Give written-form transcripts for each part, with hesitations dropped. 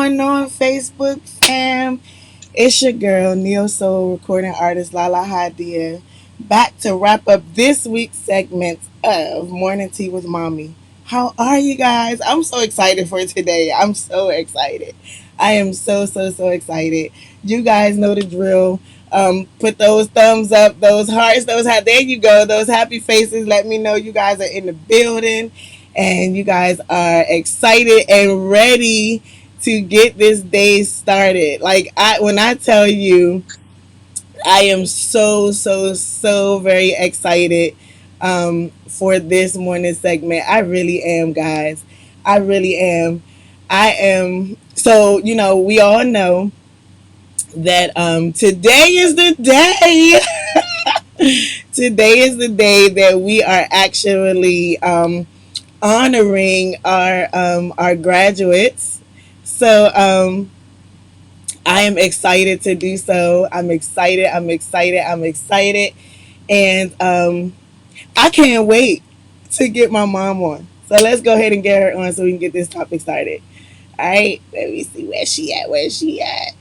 going on, Facebook fam? It's your girl, Neo Soul recording artist Lahla-Hadiya, back to wrap up this week's segment of Morning Tea with Mommy. How are you guys? I'm so excited for today. I'm so excited. I am so excited. You guys know the drill. Put those thumbs up, those hearts, there you go, those happy faces. Let me know you guys are in the building and you guys are excited and ready to get this day started. When I tell you, I am so very excited for this morning segment. I really am, guys. I really am. I am. So we all know that today is the day. Today is the day that we are actually honoring our graduates. So I am excited to do so. I'm excited. I'm excited. I'm excited, and I can't wait to get my mom on. So let's go ahead and get her on so we can get this topic started. All right, let me see where she at. Where she at?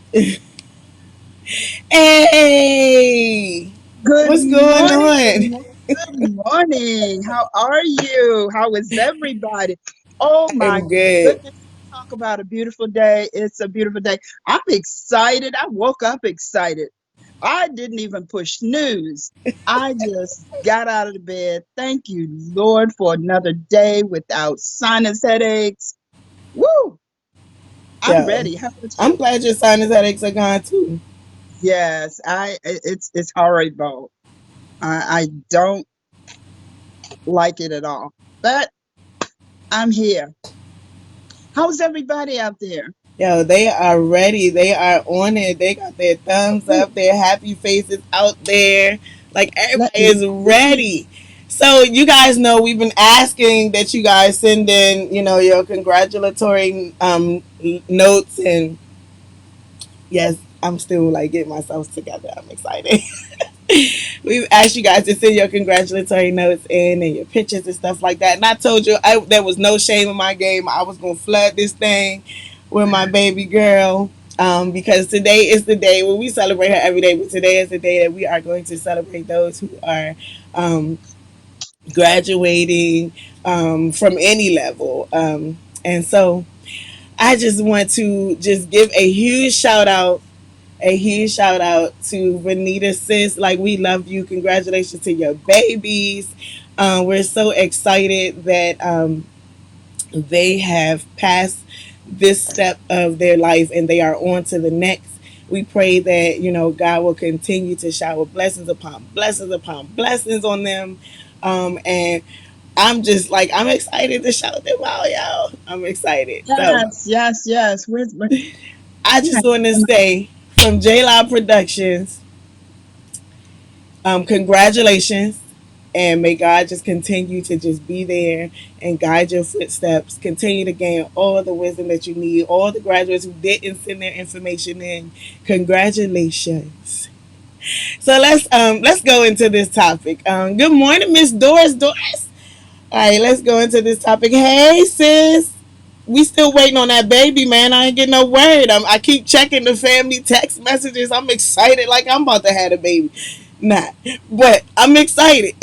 Hey, Good what's going morning. on? Good morning. How are you? How is everybody? Oh my I'm good. goodness. Talk about a beautiful day. It's a beautiful day. I'm excited. I woke up excited. I didn't even push snooze. I just got out of the bed. Thank you, Lord, for another day without sinus headaches. Woo! I'm Yo, ready. How about I'm you? glad your sinus headaches are gone too. Yes, it's horrible. I don't like it at all. But I'm here. How's everybody out there? Yo, they are ready. They are on it. They got their thumbs Ooh, up, their happy faces out there. Like let everybody me is see. ready. So you guys know we've been asking that you guys send in, your congratulatory notes, and yes, I'm still like getting myself together. I'm excited. We've asked you guys to send your congratulatory notes in and your pictures and stuff like that. And I told you there was no shame in my game. I was gonna flood this thing with my baby girl. Because today is the day when we celebrate her every day, but today is the day that we are going to celebrate those who are um, graduating from any level. And so I just want to just give a huge shout out to Vanita sis. Like, we love you. Congratulations to your babies. We're so excited that they have passed this step of their life and they are on to the next. We pray that, God will continue to shower blessings upon blessings on them. And I'm just like, I'm excited to shout them out, y'all. I'm excited. So Yes. I just want to say from J Law Productions, congratulations, and may God just continue to just be there and guide your footsteps. Continue to gain all the wisdom that you need. All the graduates who didn't send their information in, congratulations. So let's go into this topic. Good morning, Miss Doris. Doris. All right, let's go into this topic. Hey, sis. We still waiting on that baby, man. I ain't getting no word. I keep checking the family text messages. I'm excited, like I'm about to have a baby. Not, but I'm excited.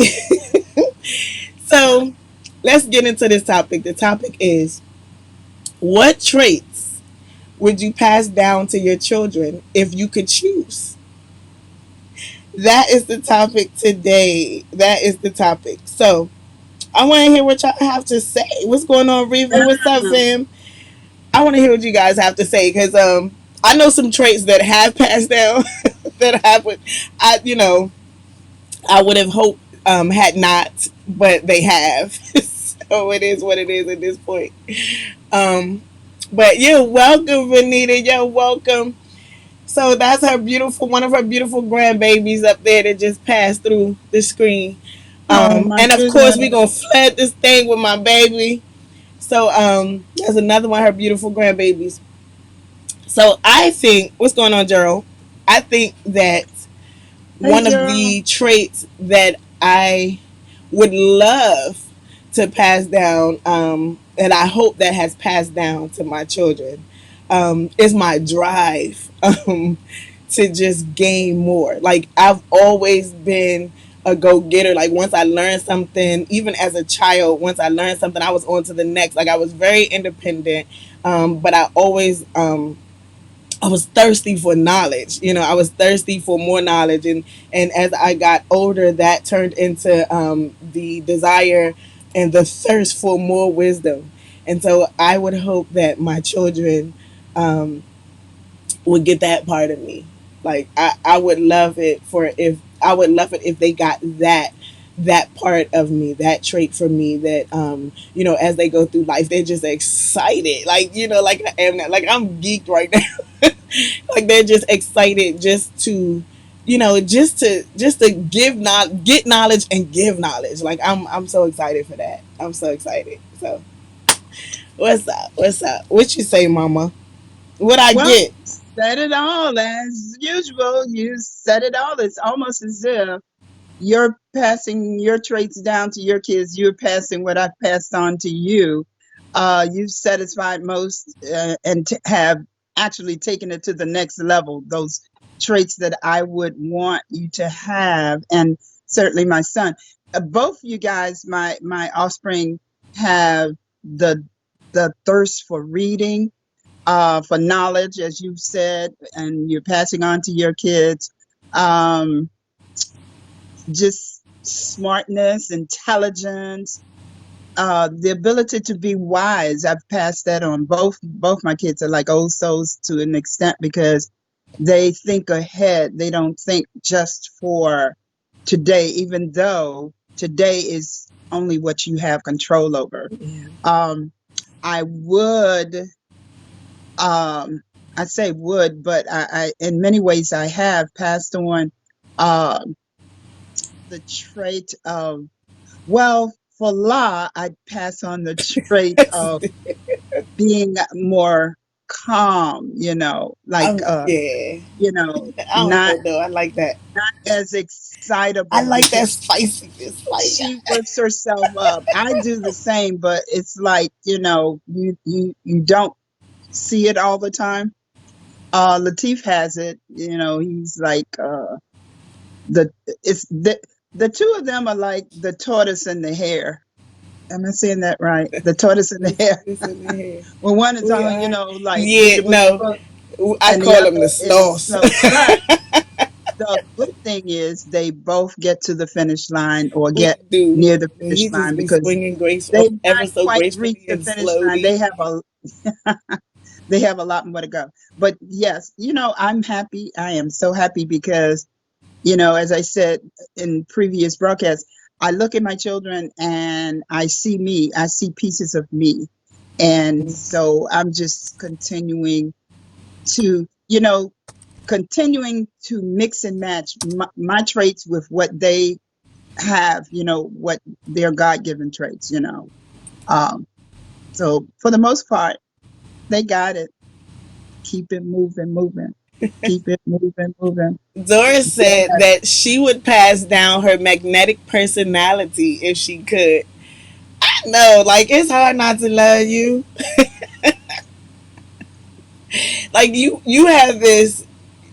So let's get into this topic. The topic is, what traits would you pass down to your children if you could choose? That is the topic today. That is the topic. So I want to hear what y'all have to say. What's going on, Reva? What's up, fam? I want to hear what you guys have to say because I know some traits that have passed down that I would have hoped had not, but they have. So it is what it is at this point. Um, but you're welcome, Vanita. You're welcome. So that's one of her beautiful grandbabies up there that just passed through the screen. Oh my And of course, we're goodness. gonna flood this thing with my baby. So there's another one of her beautiful grandbabies. So I think, what's going on, Gerald? I think that Hey one of Gerald. the traits that I would love to pass down, and I hope that has passed down to my children, is my drive to just gain more. Like I've always been a go getter. Like once I learned something, even as a child, once I learned something, I was on to the next. Like I was very independent, but I was thirsty for knowledge. You know, I was thirsty for more knowledge, and as I got older, that turned into the desire and the thirst for more wisdom. And so I would hope that my children um, would get that part of me. Like I would love it for if I would love it if they got that part of me, that trait from me that you know, as they go through life, they're just excited. Like, you know, like I am now. Like I'm geeked right now. Like they're just excited just to you know, just to get knowledge and give knowledge. Like I'm so excited for that. I'm so excited. So what's up? What's up? What you say, mama? What I Well, get? said it all as usual. You said it all. It's almost as if you're passing your traits down to your kids. You're passing what I've passed on to you. You've satisfied most and have actually taken it to the next level. Those traits that I would want you to have, and certainly my son. Both you guys, my offspring, have the the thirst for reading, for knowledge, as you've said, and you're passing on to your kids. Um, just smartness, intelligence, the ability to be wise. I've passed that on. Both my kids are like old souls to an extent because they think ahead. They don't think just for today, even though today is only what you have control over. Yeah. Um, I would, I say would, but I in many ways I have passed on um the trait of, well, for La, I'd pass on the trait of being more calm, Yeah. I don't not know though. I like that. as I excitable like that because spiciness. Like she works herself up. I do the same, but it's like, you don't see it all the time. Latif has it, he's like the it's the two of them are like the tortoise and the hare. Am I saying that right? The tortoise and the hare. this in the hair. Well, one is We on, are. like Yeah. boogie boogie No. book, I and the call them the other is sloths. slow. But the good thing is they both get to the finish line or We get do. near the And finish he just line be because swinging graceful, they've ever not so quite gracefully reached the and finish line. slowly. They have a lot more to go. But yes, I'm happy. I am so happy because, as I said in previous broadcasts, I look at my children and I see me. I see pieces of me. And so I'm just to, continuing to mix and match my traits with what they have, what their God given traits. Um, so for the most part, they got it. Keep it moving, moving. Keep it moving, moving. Doris said Yes. that she would pass down her magnetic personality if she could. No, like it's hard not to love you. Like you have this.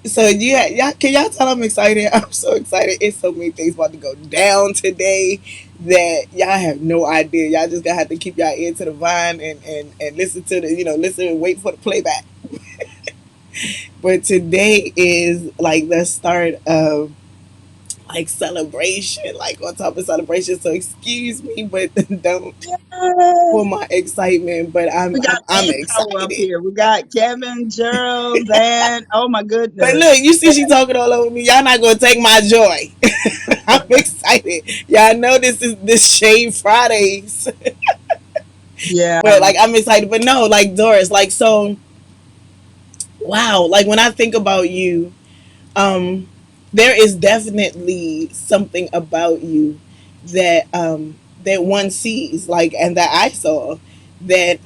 So y'all can y'all tell I'm excited? I'm so excited. It's so many things about to go down today that y'all have no idea. Y'all just gonna have to keep y'all ear to the vine and listen to the listen and wait for the playback. But today is like the start of like celebration, like on top of celebration. So excuse me, but don't for Yes. my excitement. But We got I'm manpower up excited. here. We got Kevin, Gerald, Van. Oh my But goodness. look, you see, she talking all over me. Y'all not gonna take my joy. I'm excited. Y'all know this is this Shade Fridays, but Yeah. like I'm excited. But no, like Doris, like so. Wow, like when I think about you, um, there is definitely something about you that one sees, like, and that I saw that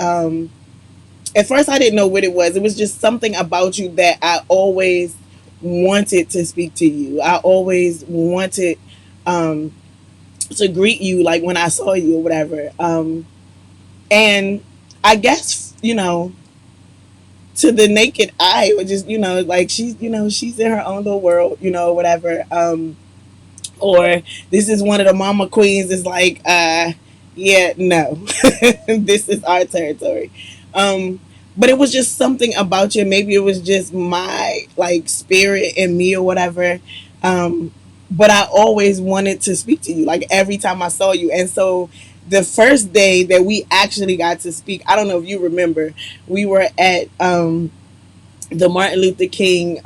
at first I didn't know what it was. It was just something about you that I always wanted to speak to you. I always wanted um, to greet you, like when I saw you or whatever. And I guess to the naked eye, or just, like she's, she's in her own little world, whatever. Or this is one of the mama queens is like, yeah, no, this is our territory. Um, but it was just something about you. Maybe it was just my like spirit in me or whatever. Um, but I always wanted to speak to you, like every time I saw you. And so the first day that we actually got to speak, I don't know if you remember, we were at the Martin Luther King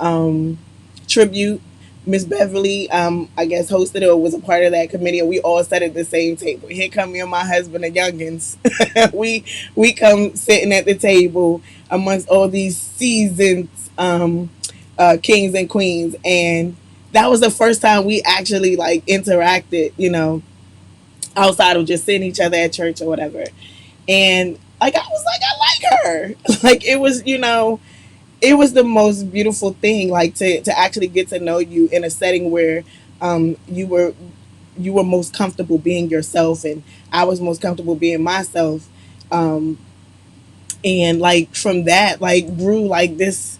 tribute. Miss Beverly, I guess, hosted it or was a part of that committee, and we all sat at the same table. Here come me and my husband and youngins. we come sitting at the table amongst all these seasoned kings and queens, and that was the first time we actually like interacted, outside of just seeing each other at church or whatever. And like I was like, I like her. Like it was the most beautiful thing, like to actually get to know you in a setting where you were most comfortable being yourself, and I was most comfortable being myself. um and like from that like grew like this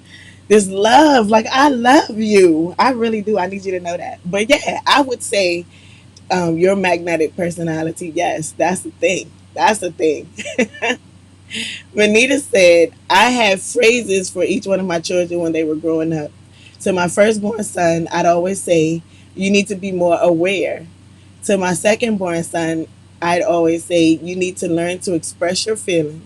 love. Like I love you, I really do. I need you to know that. But yeah, I would say your magnetic personality, yes, that's the thing. That's the thing. Vanita said, I had phrases for each one of my children when they were growing up. To my firstborn son, I'd always say, you need to be more aware. To my secondborn son, I'd always say, you need to learn to express your feelings.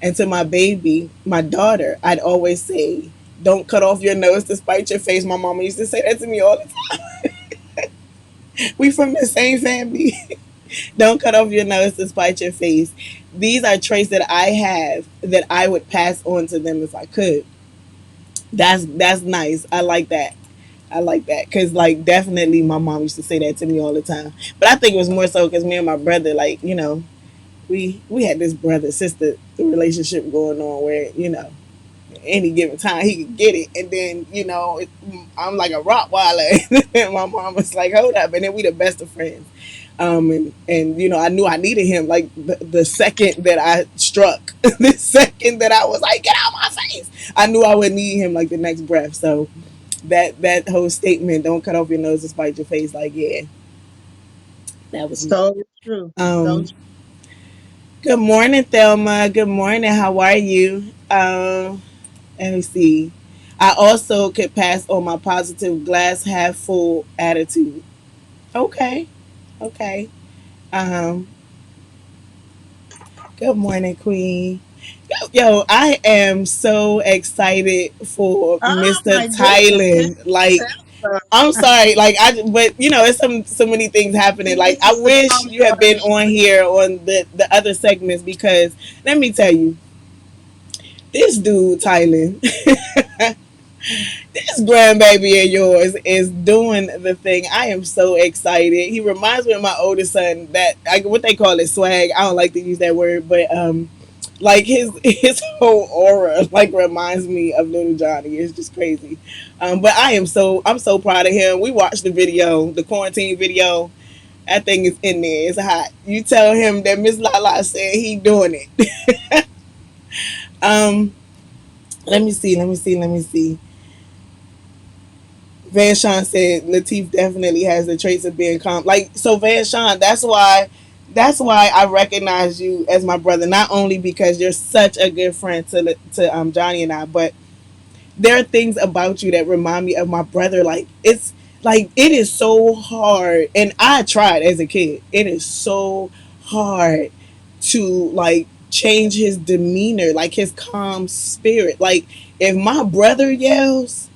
And to my baby, my daughter, I'd always say, don't cut off your nose to spite your face. My mama used to say that to me all the time. We from the same family. Don't cut off your nose to spite your face. These are traits that I have that I would pass on to them if I could. That's nice. I like that. I like that because like definitely my mom used to say that to me all the time. But I think it was more so because me and my brother, like we had this brother sister relationship going on where any given time he could get it, and then I'm like a Rottweiler, and my mom was like, hold up, and then we the best of friends. And I knew I needed him like the second that I struck, the second that I was like, get out of my face, I knew I would need him like the next breath. So that whole statement, don't cut off your nose to spite your face, like yeah, that was me. So true. So um Good morning, Thelma. Good morning, how are you? Let me see. I also could pass on my positive glass half full attitude. Okay. Okay. Um, Good morning, Queen. Yo, I am so excited for oh Mr. my goodness, Miss Thailand. Like, Pepper. I'm sorry. Like, but it's so many things happening. He Like, needs I to wish calm you had been down. on here on the other segments because let me tell you, this dude, Thailand, this grandbaby of yours is doing the thing. I am so excited. He reminds me of my oldest son. That what they call it, swag. I don't like to use that word, but like his whole aura like reminds me of little Johnny. It's just crazy. But I'm so proud of him. We watched the video, the quarantine video. That thing is in there. It's hot. You tell him that Miss Lala said he doing it. um, let me see. Let me see. Let me see. Van Sean said Latif definitely has the traits of being calm. Like so, Van Sean. That's why I recognize you as my brother. Not only because you're such a good friend to Johnny and I, but there are things about you that remind me of my brother. Like it is so hard, and I tried as a kid. It is so hard to like change his demeanor, like his calm spirit. Like if my brother yells,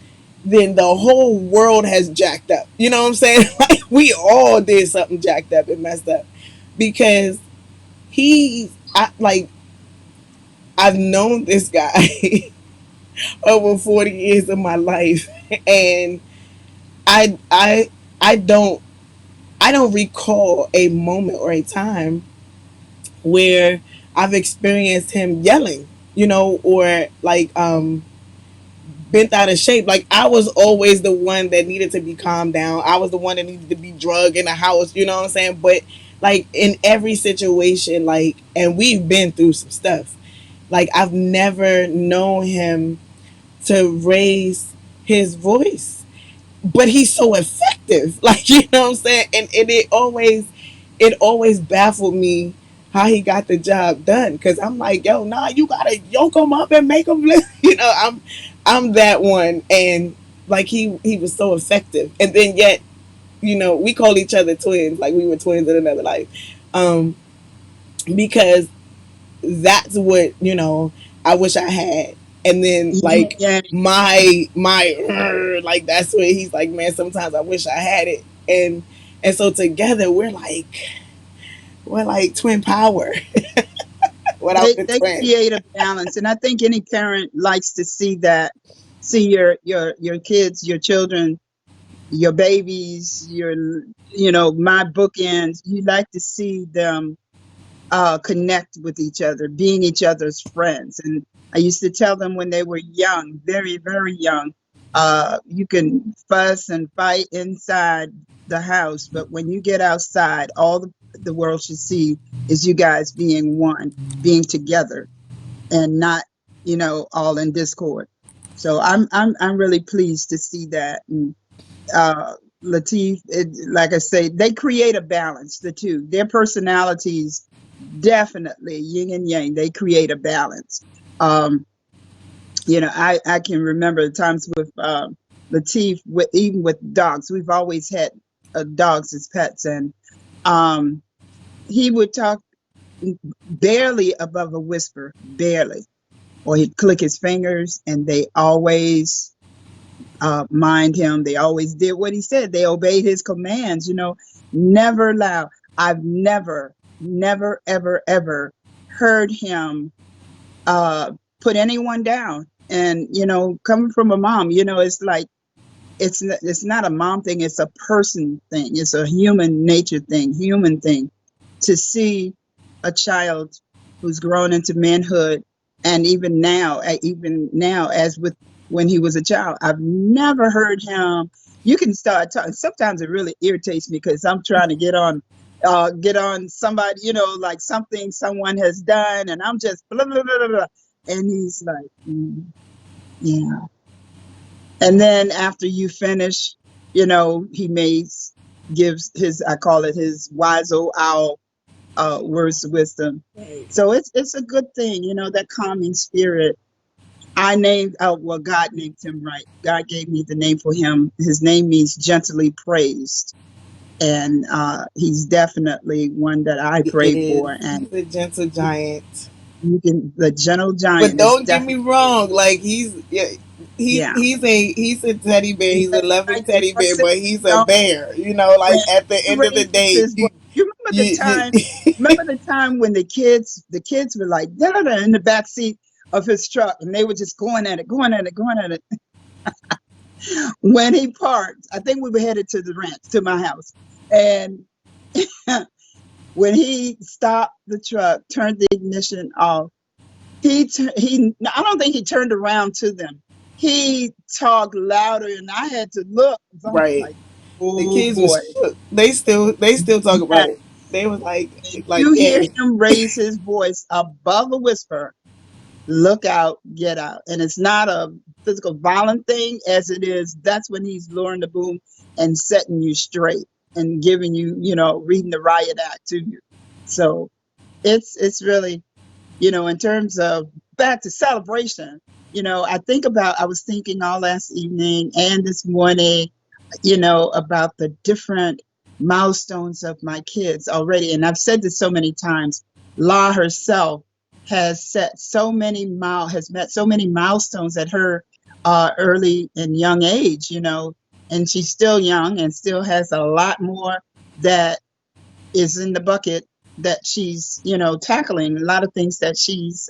then the whole world has jacked up. You know what I'm saying? Like we all did something jacked up and messed up because like I've known this guy over 40 years of my life, and I I I don't recall a moment or a time where I've experienced him yelling, or like bent out of shape. Like I was always the one that needed to be calmed down. I was the one that needed to be drugged in the house, you know what I'm saying? But like in every situation, like, and we've been through some stuff. Like I've never known him to raise his voice, but he's so effective. Like you know what I'm saying, and it always baffled me how he got the job done. Because I'm like, yo, nah, you gotta yoke him up and make him listen. I'm that one, and like he was so effective, and then yet we call each other twins, like we were twins in another life, um, because that's what I wish I had. And then Yin and like yang. my like that's where he's like, man, sometimes I wish I had it. And so together we're like twin power without the They twin. create a balance, and I think any parent likes to see that, see your kids, your children, your babies, your my bookends. You like to see them connect with each other, being each other's friends. And I used to tell them when they were young, very, very young, you can fuss and fight inside the house, but when you get outside, all the world should see is you guys being one, being together, and not, all in discord. So I'm really pleased to see that. And uh, Latif, like I say, they create a balance. The two, their personalities, definitely yin and yang. They create a balance. Um, I can remember times with Latif, with even with dogs. We've always had dogs as pets, and um, he would talk barely above a whisper, barely, or he'd click his fingers, and they always mind him. They always did what he said. They obeyed his commands, never loud. I've never, never, ever, ever heard him uh, put anyone down. And, coming from a mom, it's like, it's not a mom thing, it's a person thing. It's a human nature thing, human thing to see a child who's grown into manhood. And even now, as with when he was a child, I've never heard him. You can start talking. Sometimes it really irritates me because I'm trying to get on somebody, like something someone has done, and I'm just blah blah blah blah, blah. And he's like, yeah. And then after you finish, he may gives his, I call it his wise old owl words of wisdom. Right. So it's a good thing, that calming spirit. I named well, God named him right. God gave me the name for him. His name means gently praised. And he's definitely one that I He pray is. for. And He's a gentle giant. the gentle But giant is don't get me definitely, wrong, like he's yeah, he's yeah. he's a he's a teddy bear. And He's a loving like the teddy Lord bear, said, but he's a don't, bear. when Like at the he end of the raises day, his voice. You remember the you time? Remember the time when the kids were like da, da, da, in the back seat of his truck, and they were just going at it, going at it, going at it. When he parked, I think we were headed to the ranch, to my house, and when he stopped the truck, turned the ignition off, he I don't think he turned around to them. He talked louder, and I had to look. So I'm right. like, The oh kids was boy. shook. They still talk Yeah. about it. They was If like you hear yeah, him raise his voice above a whisper, look out, get out. And it's not a physical violent thing as it is. That's when he's lowering the boom and setting you straight and giving you, reading the riot act to you. So it's really, in terms of back to celebration, I was thinking all last evening and this morning, about the different milestones of my kids already. And I've said this so many times. La herself has met so many milestones at her early and young age, and she's still young and still has a lot more that is in the bucket that she's, tackling, a lot of things that she's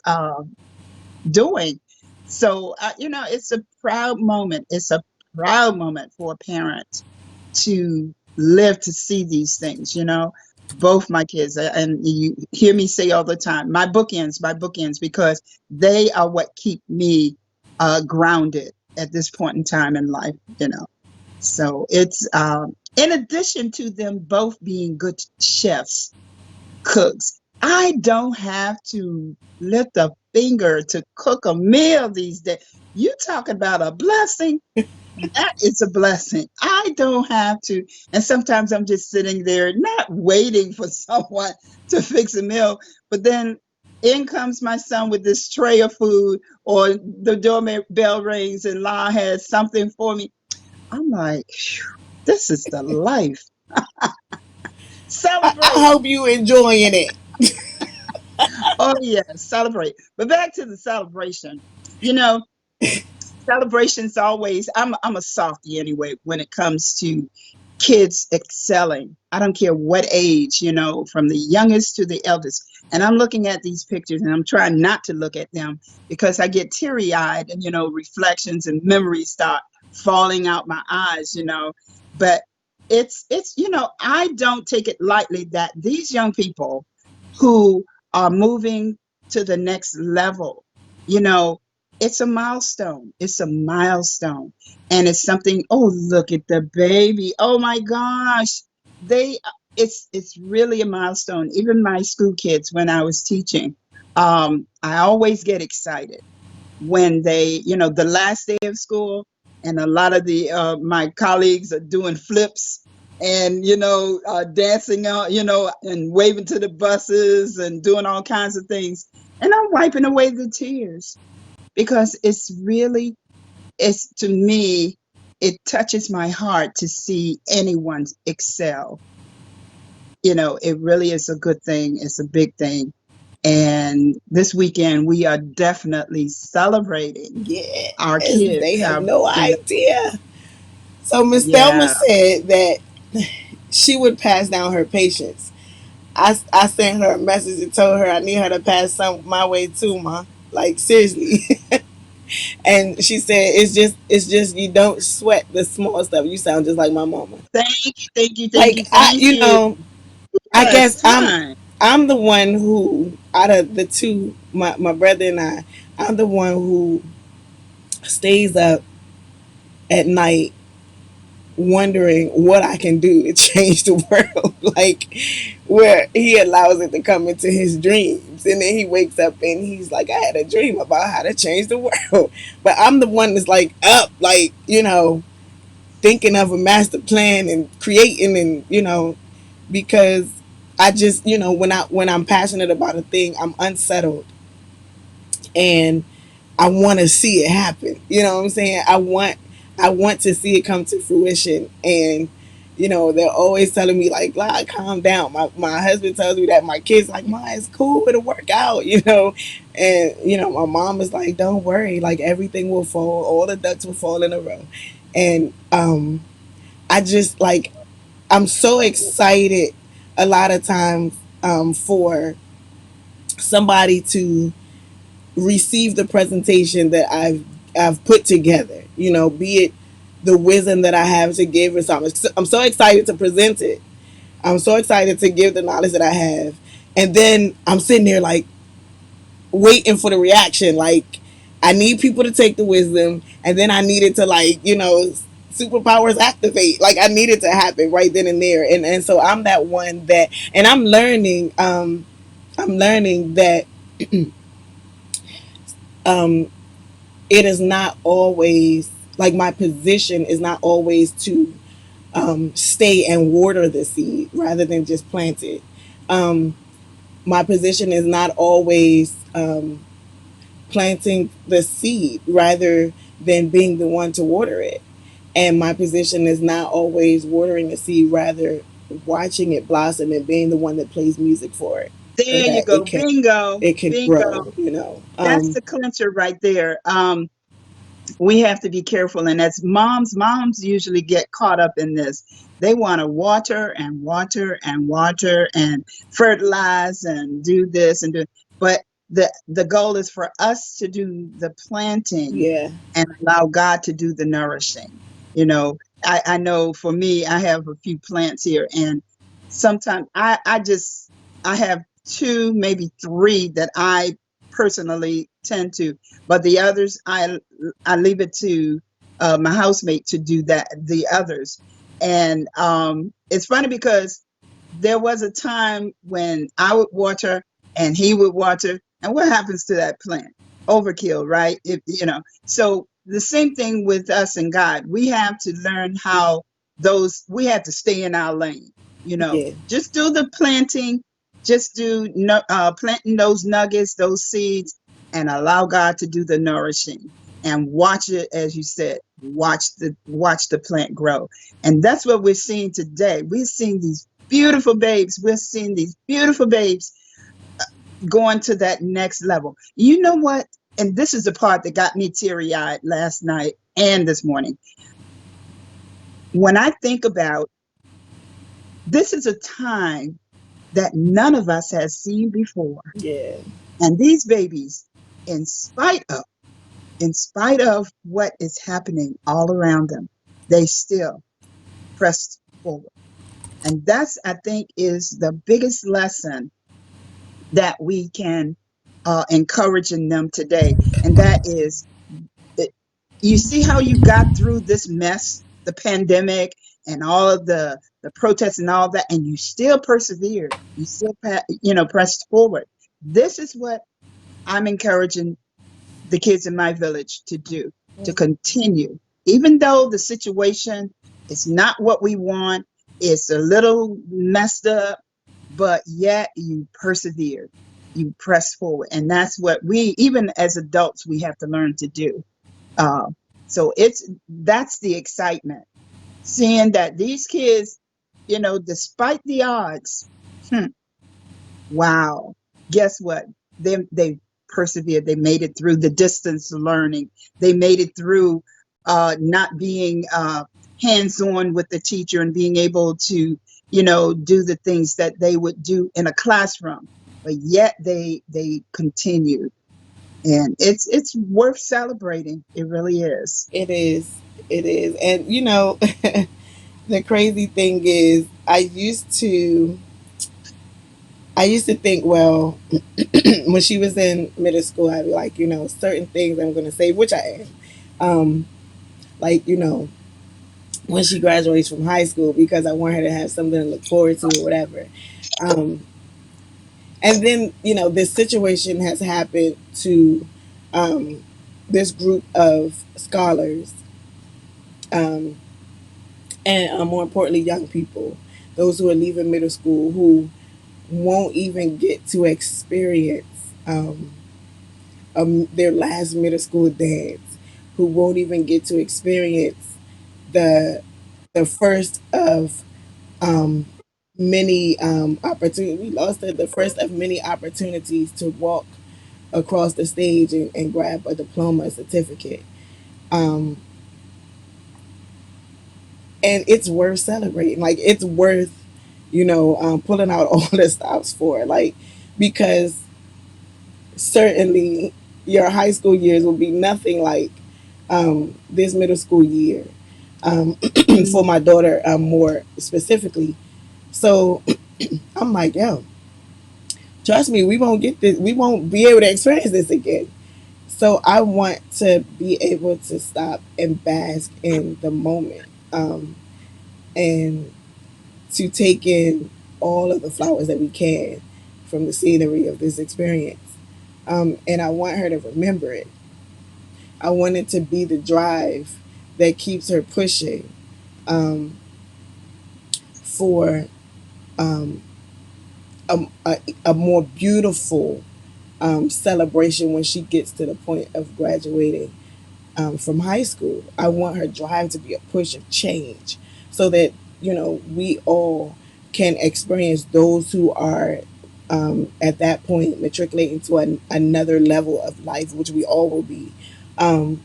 doing. So, it's a proud moment. It's a proud moment for a parent to live to see these things, both my kids. And you hear me say all the time, my bookends, because they are what keep me grounded at this point in time in life. So it's, in addition to them both being good chefs, cooks. I don't have to lift a finger to cook a meal these days. You talk about a blessing. That is a blessing. I don't have to. And sometimes I'm just sitting there, not waiting for someone to fix a meal, but then in comes my son with this tray of food, or the doorbell rings and La has something for me. I'm like, "Phew, this is the life. I Celebrate." hope you enjoying it. Oh, yeah, celebrate. But back to the celebration. You know, celebrations always, I'm a softie anyway when it comes to kids excelling. I don't care what age, from the youngest to the eldest. And I'm looking at these pictures and I'm trying not to look at them because I get teary eyed, and reflections and memories start falling out my eyes. But I don't take it lightly that these young people who are moving to the next level, you know, it's a milestone. It's a milestone. And it's something, oh, look at the baby. Oh my gosh. They it's really a milestone. Even my school kids, when I was teaching, I always get excited when the last day of school, and a lot of the my colleagues are doing flips and dancing out, and waving to the buses and doing all kinds of things. And I'm wiping away the tears because it's to me, it touches my heart to see anyone excel. It really is a good thing. It's a big thing. And this weekend, we are definitely celebrating our Yes, they kids, have our no young. idea. So Miss Thelma Yeah. said that she would pass down her patience. I sent her a message and told her I need her to pass some my way too, ma. Like seriously. And she said it's just you don't sweat the small stuff. You sound just like my mama. Thank you, thank you, thank Like you, thank you. I Yes, guess time. I'm the one who out of the two, my brother and I'm the one who stays up at night wondering what I can do to change the world. Like where he allows it to come into his dreams. And then he wakes up and he's like, I had a dream about how to change the world. But I'm the one that's like up, like, thinking of a master plan and creating and, because I just, when I'm passionate about a thing, I'm unsettled and I want to see it happen. You know what I'm saying? I want to see it come to fruition. And they're always telling me like, "La, calm down." My husband tells me that. My kids like, "Ma, it's cool. It'll work out." And my mom is like, "Don't worry. Like everything will fall. All the ducks will fall in a row." And I just like I'm so excited a lot of times for somebody to receive the presentation that I've put together. Be it the wisdom that I have to give, or something. I'm so excited to present it. I'm so excited to give the knowledge that I have, and then I'm sitting there like waiting for the reaction. Like I need people to take the wisdom, and then I need it to superpowers activate. Like I need it to happen right then and there, and so I'm that one that, and I'm learning. I'm learning that um, it is not always like my position is not always to stay and water the seed rather than just plant it. Um, my position is not always planting the seed rather than being the one to water it. And my position is not always watering the seed, rather watching it blossom and being the one that plays music for it so There you that go. Bingo. it can Bingo. grow. That's the clincher right there. We have to be careful. And as moms usually get caught up in this. They want to water and water and water and fertilize and do this and do. But the goal is for us to do the planting Yeah, and allow God to do the nourishing. You know, I know for me, I have a few plants here, and sometimes I have two, maybe three that I personally tend to, but the others I leave it to my housemate to do that. The others, and it's funny because there was a time when I would water and he would water. And what happens to that plant? Overkill, right? So the same thing with us and God. We have to learn how we have to stay in our lane. Yeah. Just do the planting, just do no, planting those nuggets, those seeds, and allow God to do the nourishing and watch it, as you said, watch the plant grow. And that's what we're seeing today. We're seeing these beautiful babes. We're seeing these beautiful babes going to that next level. You know what? And this is the part that got me teary eyed last night and this morning. When I think about this, is a time that none of us has seen before. Yeah. And these babies, in spite of, in spite of what is happening all around them, they still pressed forward. And that's, I think, is the biggest lesson that we can encourage in them today. And that is, it, you see how you got through this mess, the pandemic, and all of the protests and all that, and you still persevered. You still, pressed forward. This is what I'm encouraging the kids in my village to do, to continue, even though the situation is not what we want. It's a little messed up, but yet you persevered, you press forward. And that's what we, even as adults, we have to learn to do. Uh, so that's the excitement, seeing that these kids, despite the odds, hmm, wow, guess what? They persevered. They made it through the distance learning. They made it through not being hands-on with the teacher and being able to, do the things that they would do in a classroom. But yet they continued, and it's worth celebrating. It really is. It is. It is. And the crazy thing is I used to think, well, when she was in middle school, I'd be like, certain things I'm gonna say, which I am. Like, when she graduates from high school, because I want her to have something to look forward to or whatever. Um, and then, this situation has happened to um, this group of scholars, um, and more importantly, young people, those who are leaving middle school who won't even get to experience their last middle school dance, who won't even get to experience the the first of um, many opportunities. We lost the first of many opportunities to walk across the stage and grab a diploma, a certificate. Um, and it's worth celebrating. Like, it's worth, pulling out all the stops for. Like, because certainly your high school years will be nothing like this middle school year, for Mm, my daughter, more specifically. So I'm like, yo, trust me, we won't get this. We won't be able to experience this again. So I want to be able to stop and bask in the moment, and to take in all of the flowers that we can from the scenery of this experience. And I want her to remember it. I want it to be the drive that keeps her pushing, um, for um, a more beautiful celebration when she gets to the point of graduating from high school. I want her drive to be a push of change, so that we all can experience those who are at that point matriculating to another level of life, which we all will be. Um,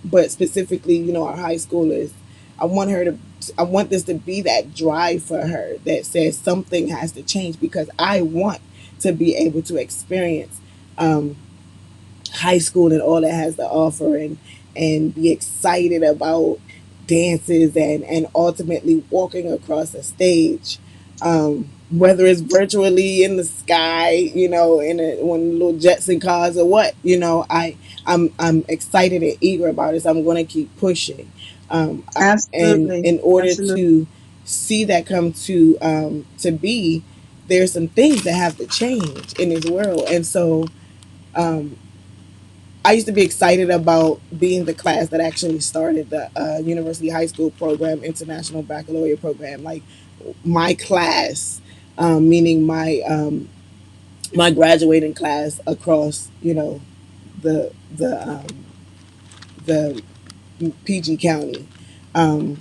but specifically, our high schoolers, I want her to. I want this to be that drive for her that says something has to change, because I want to be able to experience um, high school and all it has to offer, and be excited about dances and ultimately walking across a stage, whether it's virtually in the sky, in one of the little jets and cars or what. I'm excited and eager about it, so I'm going to keep pushing, and absolutely, in order absolutely. to see that come to be, there's some things that have to change in this world. And so um, I used to be excited about being the class that actually started the university high school program, international baccalaureate program. Like my class, meaning my graduating class across, the PG County, um,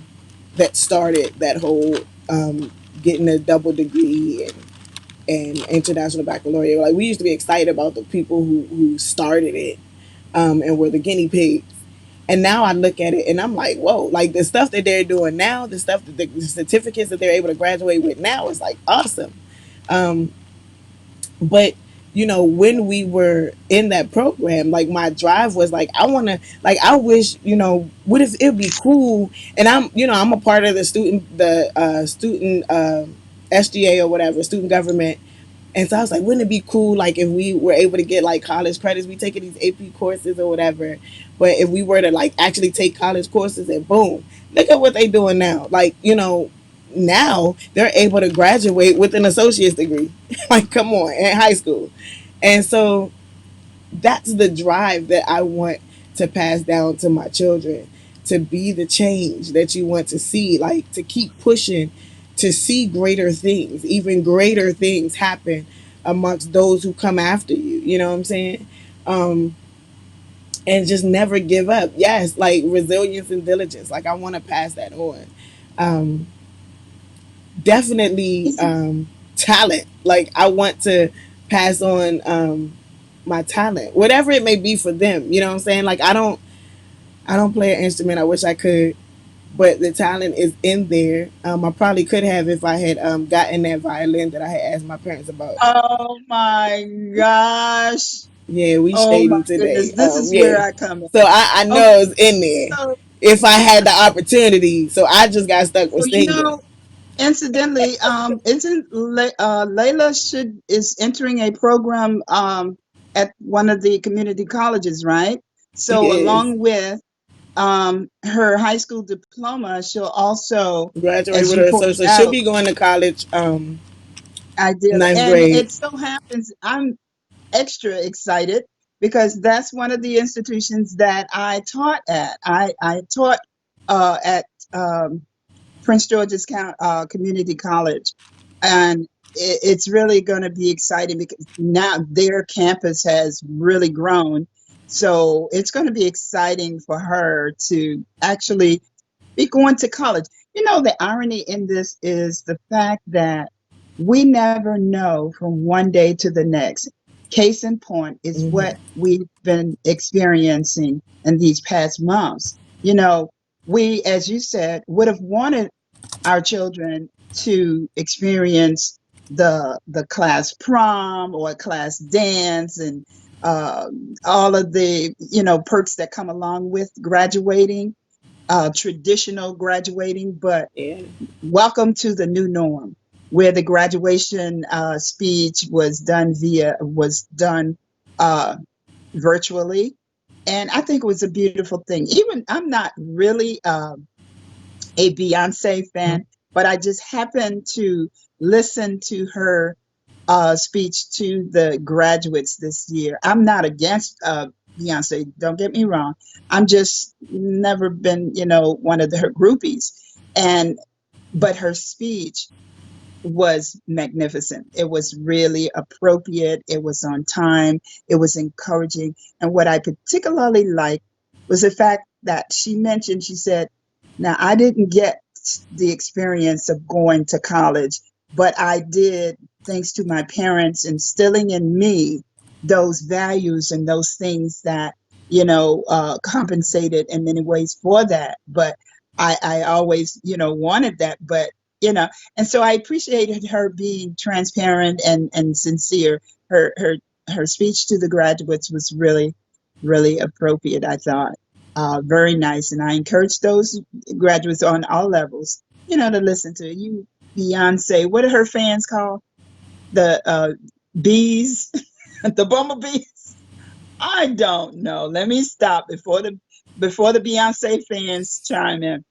that started that whole getting a double degree and international baccalaureate. Like we used to be excited about the people who started it, and were the guinea pigs. And now I look at it and I'm like, whoa, like the stuff that they're doing now, the stuff that the certificates that they're able to graduate with now is like awesome. Um, but when we were in that program, like my drive was like, I want to, like, I wish, what if it'd be cool. And I'm a part of the student SGA or whatever, student government. And so I was like, wouldn't it be cool, like, if we were able to get like college credits? We taking these AP courses or whatever, but if we were to like actually take college courses, and boom, look at what they doing now. Like, now they're able to graduate with an associate's degree. Like, come on, in high school. And so that's the drive that I want to pass down to my children, to be the change that you want to see, like to keep pushing, to see greater things, even greater things happen amongst those who come after you. You know what I'm saying? Um, and just never give up. Yes, like resilience and diligence. Like I want to pass that on. Um, Definitely talent. Like I want to pass on my talent, whatever it may be for them. You know what I'm saying? Like I don't play an instrument. I wish I could, but the talent is in there. I probably could have if I had gotten that violin that I had asked my parents about. Oh my gosh. Yeah, we Oh my shady today. goodness. This is Yeah, where I come in. so I Okay, know it's in there so if I had the opportunity. So I just got stuck so with singing. incidentally, isn't Layla should is entering a program at one of the community colleges, right? So Yes, along with her high school diploma, she'll also, graduate as with you her. pointed So she'll out, be going to college ideally. ninth And grade. it so happens I'm extra excited because that's one of the institutions that I taught at. I taught at um, Prince George's Community College, and it's really going to be exciting because now their campus has really grown. So it's going to be exciting for her to actually be going to college. You know, the irony in this is the fact that we never know from one day to the next. Case in point is Mm-hmm. what we've been experiencing in these past months. You know, we, as you said, would have wanted our children to experience the class prom or class dance and all of the perks that come along with graduating, traditional graduating, but Yeah. welcome to the new norm where the graduation speech was done uh, virtually, and I think it was a beautiful thing. Even I'm not really a Beyonce fan, but I just happened to listen to her speech to the graduates this year. I'm not against Beyonce, don't get me wrong. I'm just never been, one of her groupies. And but her speech was magnificent. It was really appropriate. It was on time. It was encouraging. And what I particularly liked was the fact that she said, now I didn't get the experience of going to college, but I did thanks to my parents instilling in me those values and those things that, compensated in many ways for that. But I always, wanted that. But, you know, and so I appreciated her being transparent and sincere. Her speech to the graduates was really, really appropriate, I thought. Very nice. And I encourage those graduates on all levels, to listen to you, Beyonce. What are her fans called? The bees, the bumblebees. I don't know. Let me stop before the Beyonce fans chime in.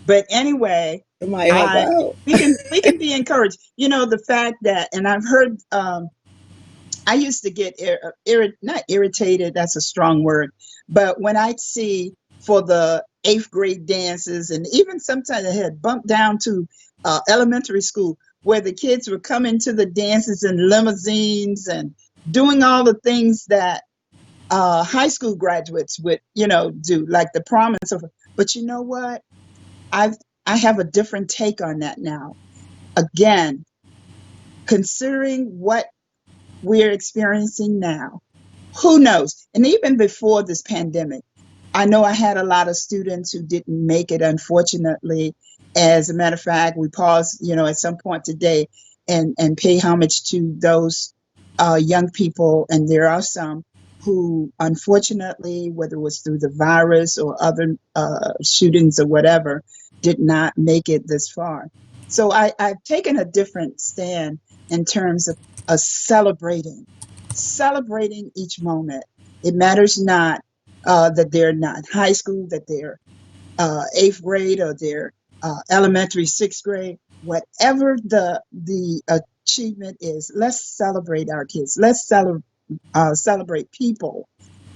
But anyway, It might help I out. we can be encouraged. You know, the fact that, and I've heard, I used to get not irritated, that's a strong word, but when I see for the eighth grade dances, and even sometimes I had bumped down to elementary school where the kids were coming to the dances in limousines and doing all the things that high school graduates would, do, like the prom and so forth. But you know what? I've I have a different take on that now. Again, considering what we're experiencing now, who knows? And even before this pandemic, I know I had a lot of students who didn't make it, unfortunately. As a matter of fact, we paused, at some point today and pay homage to those young people. And there are some who, unfortunately, whether it was through the virus or other shootings or whatever, did not make it this far. So I've taken a different stand in terms of celebrating each moment. It matters not that they're not high school, that they're eighth grade, or they're elementary, sixth grade, whatever the achievement is. Let's celebrate our kids. Let's celebrate people,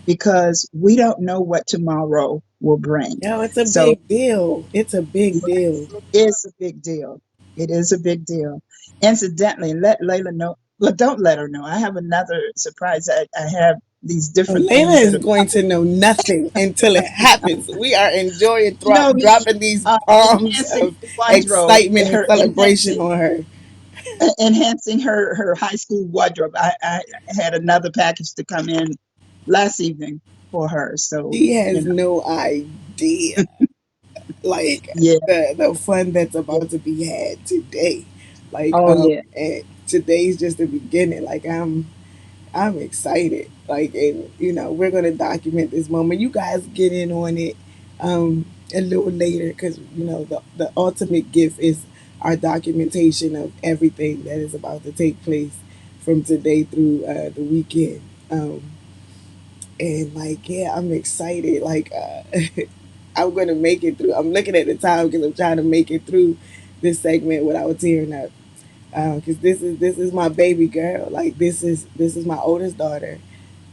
because we don't know what tomorrow will bring. Yo, it's a So big deal. It's a big deal. it is a big deal. It is a big deal. Incidentally, let Layla know. Well, don't let her know. I have another surprise. I have these Oh, different Layla things that is are going to know nothing until it happens. We are enjoying me dropping these bombs enhancing of her wardrobe, excitement and her celebration on her. enhancing her high school wardrobe. I had another package to come in last evening for her. So, She has no idea, like yeah, the fun that's yeah. about to be had today. Like Oh yeah. and today's just the beginning. Like I'm excited. Like, and we're gonna document this moment. You guys get in on it a little later, because the ultimate gift is our documentation of everything that is about to take place from today through the weekend. And like, yeah, I'm excited. Like, I'm gonna make it through. I'm looking at the time because I'm trying to make it through this segment without tearing up. Because this is my baby girl. Like, this is my oldest daughter,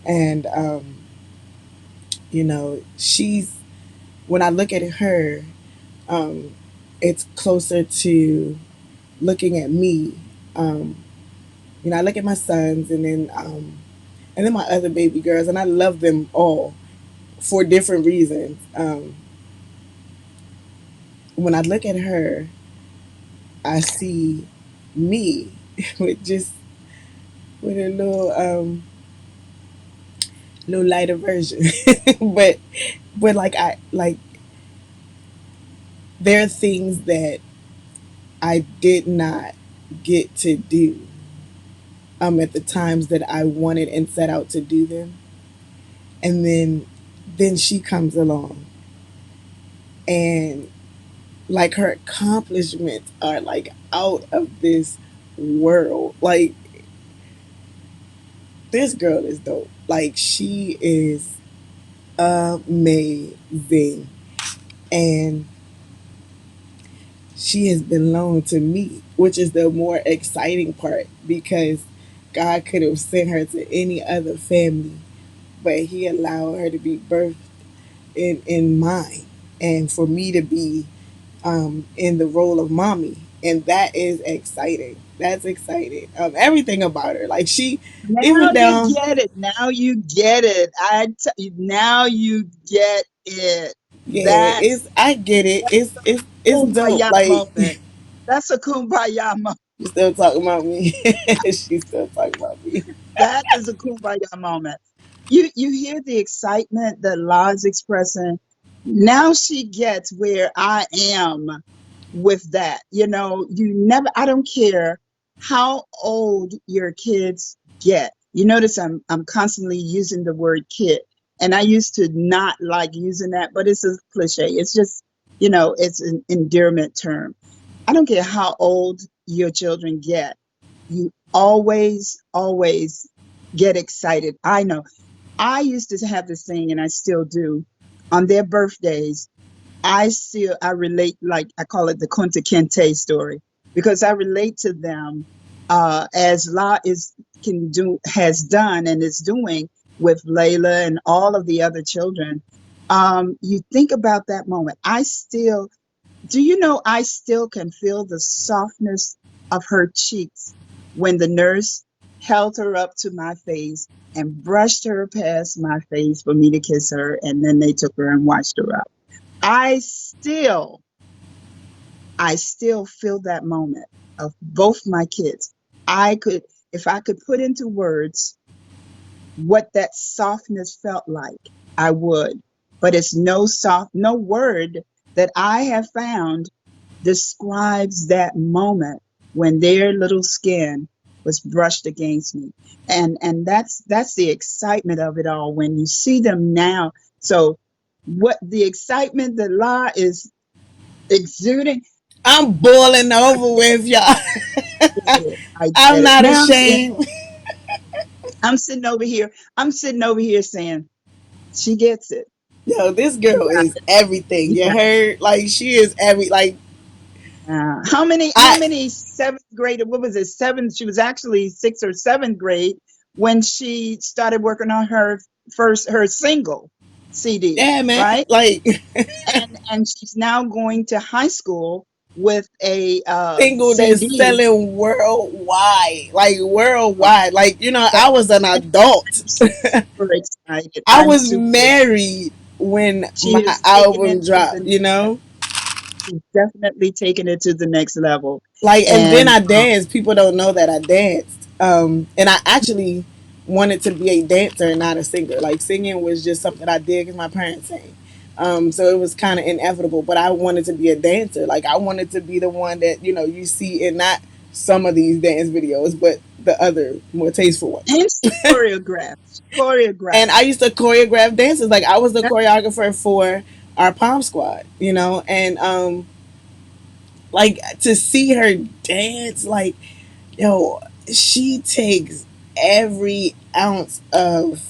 and she's when I look at her, um, it's closer to looking at me. Um, I look at my sons, and then my other baby girls, and I love them all for different reasons. When I look at her, I see me with just with a little lighter version, but like I like there are things that I did not get to do at the times that I wanted and set out to do them. And then she comes along, and like her accomplishments are like out of this world. Like, this girl is dope. Like, she is amazing. And she has been loaned to me, which is the more exciting part, because God could have sent her to any other family, but He allowed her to be birthed in mine, and for me to be in the role of mommy, and that is exciting. That's exciting. Everything about her, like she, Now even you down, get it. Now you get it. Now you get it. yeah, That's it's I get it. It's dope. kumbaya Like, moment. That's a kumbaya moment. you still talking about me. She's still talking about me. That is a kumbaya moment. You hear the excitement that La's expressing. Now she gets where I am with that. You never, I don't care how old your kids get. You notice I'm constantly using the word kid. And I used to not like using that, but it's a cliche. It's just, it's an endearment term. I don't care how old your children get. You always get excited. I know. I used to have this thing, and I still do, on their birthdays. I relate, like I call it the Kunta Kinte story, because I relate to them, as La is can do has done and is doing with Layla and all of the other children. You think about that moment. Do you know, I still can feel the softness of her cheeks when the nurse held her up to my face and brushed her past my face for me to kiss her, and then they took her and washed her up. I still, I still feel that moment of both my kids. I could, if I could put into words what that softness felt like, I would. But it's no word that I have found describes that moment when their little skin was brushed against me. And that's the excitement of it all when you see them now. So what the excitement that La is exuding, I'm boiling over with y'all. I I'm get it. not Now ashamed. I'm sitting over here. I'm sitting over here saying, she gets it. Yo, this You girl is everything. You got heard? Like she is every like how I many seventh grade, what was it, seventh? She was actually sixth or seventh grade when she started working on her single CD, yeah, man. right? Like And she's now going to high school with a single that's CD selling worldwide. Like of worldwide. Like, you know, that. I was an adult. I'm super excited. I I'm was super excited. married when She my is taking album it to dropped, the you know? she's definitely taking it to the next level. Like, and then And I danced. People don't know that I danced. And I actually wanted to be a dancer and not a singer. Like, singing was just something I did because my parents sang. So it was kind of inevitable, but I wanted to be a dancer. Like, I wanted to be the one that, you know, you see in not some of these dance videos, but the other more tasteful ones. and she choreographed. She choreographed. And I used to choreograph dances. Like, I was the choreographer for our pom squad, you know, and like to see her dance, like yo, she takes every ounce of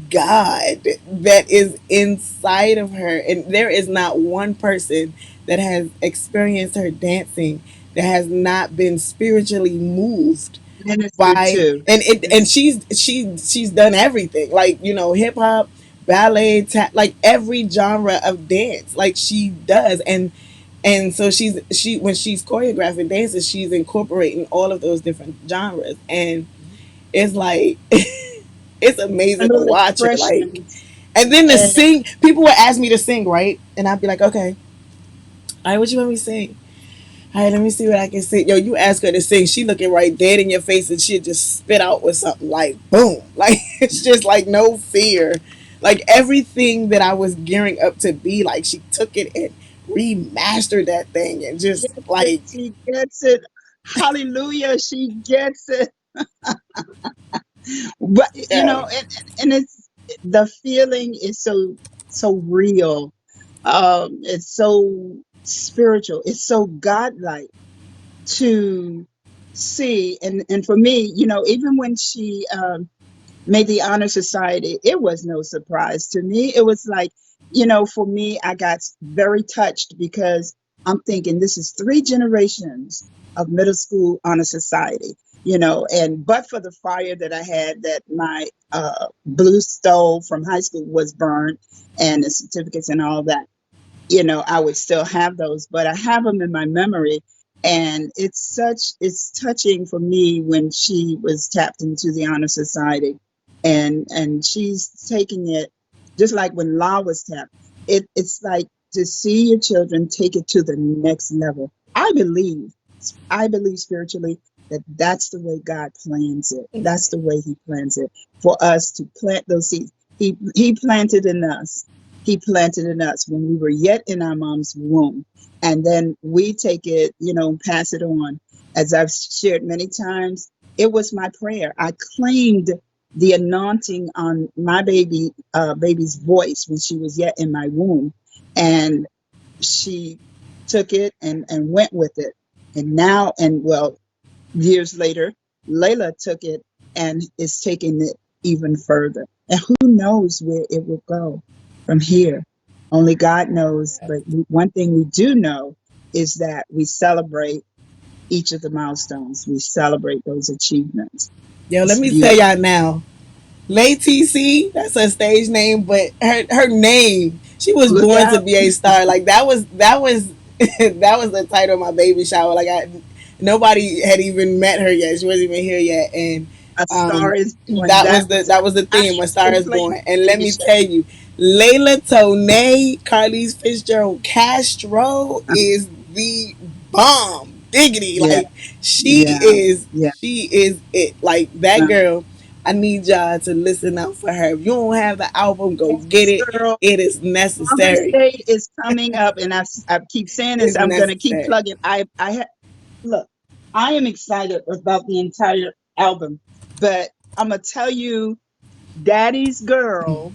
God that is inside of her. And there is not one person that has experienced her dancing that has not been spiritually moved Ministered by to. and she's done everything, like, you know, hip hop, ballet, like every genre of dance, like she does. And so she when she's choreographing dances, she's incorporating all of those different genres, and it's like it's A amazing to little watch her, like. expressions. And then to And sing, people would ask me to sing, right? And I'd be like, okay, all right, what you want me to sing? All right, let me see what I can sing. Yo, you ask her to sing, she looking right dead in your face, and she'll just spit out with something like boom. Like it's just like no fear. Like everything that I was gearing up to be, like she took it and remastered that thing and just gets it. like She gets it. Hallelujah. She gets it. But yeah. and it's the feeling is so real. It's so spiritual. It's so godlike to see. And for me, even when she made the honor society, it was no surprise to me. It was like, for me, I got very touched because I'm thinking this is three generations of middle school honor society, and but for the fire that I had, that my blue stove from high school was burned, and the certificates and all that, I would still have those, but I have them in my memory. And it's touching for me when she was tapped into the honor society, and she's taking it just like when La was tapped. It's like to see your children take it to the next level. I believe spiritually that that's the way God plans it. That's the way He plans it for us to plant those seeds. He planted in us. He planted in us when we were yet in our mom's womb, and then we take it, pass it on. As I've shared many times, it was my prayer. I claimed the anointing on my baby's voice when she was yet in my womb, and she took it and went with it. And now, and well, years later, Layla took it and is taking it even further. And who knows where it will go from here. Only God knows. But one thing we do know is that we celebrate each of the milestones. We celebrate those achievements. Yo, let It's me tell beautiful. y'all now. Lay TC, that's her stage name, but her name, she was Look born to out. be a star. Like that was that was the title of my baby shower. Like I nobody had even met her yet. She wasn't even here yet, and A um, Star is Born. that was the I theme. A Star actually is played Born, the and let baby me shower. tell you, Layla Tomei, Carlise Fitzgerald Castro is the bomb. Diggity, Yeah, like yeah, yeah. she is it. Like that Um, girl. I need y'all to listen out for her. If you don't have the album, go get this it. girl, It is Mother's necessary. Day is coming up, and I keep saying this. It's I'm going to keep necessary. plugging. Look. I am excited about the entire album, but I'm gonna tell you, Daddy's Girl.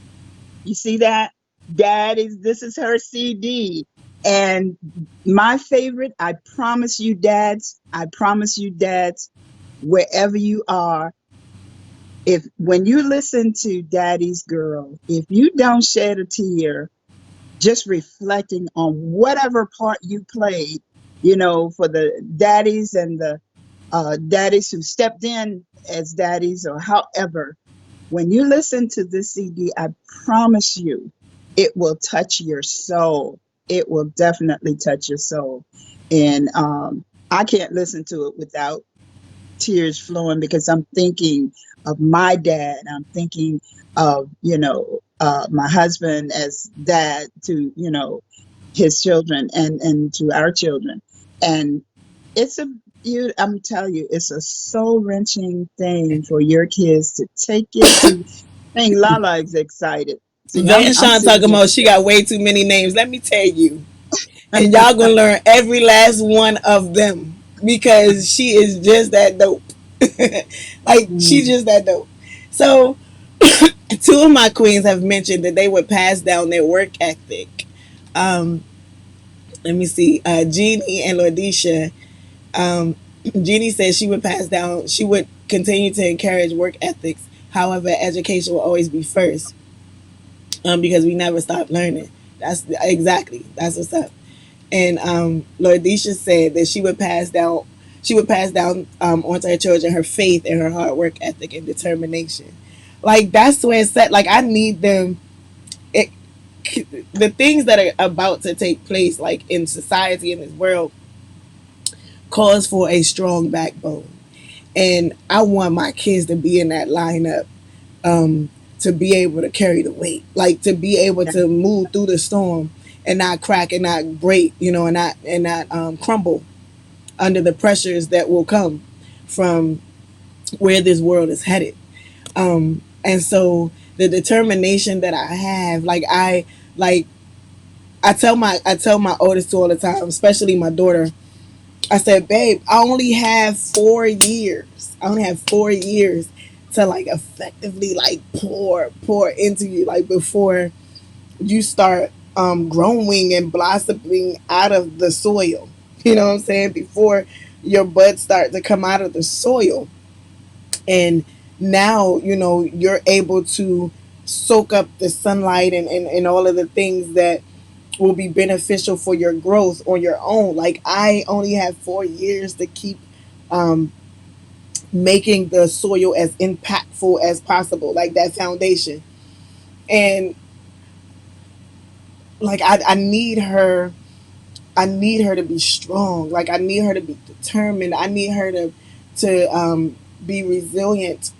You see that? Daddy's. This is her CD, and my favorite. I promise you, dads. I promise you, dads. Wherever you are, if when you listen to Daddy's Girl, if you don't shed a tear, just reflecting on whatever part you played, for the daddies and the daddies who stepped in as daddies or however, when you listen to this CD, I promise you, it will touch your soul. It will definitely touch your soul. And I can't listen to it without tears flowing because I'm thinking of my dad. I'm thinking of, my husband as dad to, his children and to our children. And it's I'm telling you, it's a soul wrenching thing for your kids to take it to. I think Lala is excited. See, Van I'm Sean sitting talking here about she got way too many names. Let me tell you, and y'all gonna learn every last one of them because she is just that dope. Like she mm, just that dope. So two of my queens have mentioned that they would pass down their work ethic. Um, let me see, Jeannie and Lordisha. Um, Jeannie says she would pass down. She would continue to encourage work ethics. However, education will always be first, because we never stop learning. That's exactly that's what's up. And Lordisha said that she would pass down onto her children her faith and her hard work ethic and determination. Like that's where it's set. Like I need them. It, the things that are about to take place, like in society in this world, calls for a strong backbone. And I want my kids to be in that lineup, to be able to carry the weight, like to be able yeah, to move through the storm and not crack and not break, and not crumble under the pressures that will come from where this world is headed. And so the determination that I have, like I tell my oldest two all the time, especially my daughter. I said, babe, I only have 4 years. I only have 4 years to like effectively like pour into you, like before you start growing and blossoming out of the soil. You know what I'm saying? Before your buds start to come out of the soil. And now, you're able to soak up the sunlight and all of the things that will be beneficial for your growth on your own. Like I only have 4 years to keep um, making the soil as impactful as possible, like that foundation. And like I need her. I need her to be strong. Like I need her to be determined. I need her to be resilient.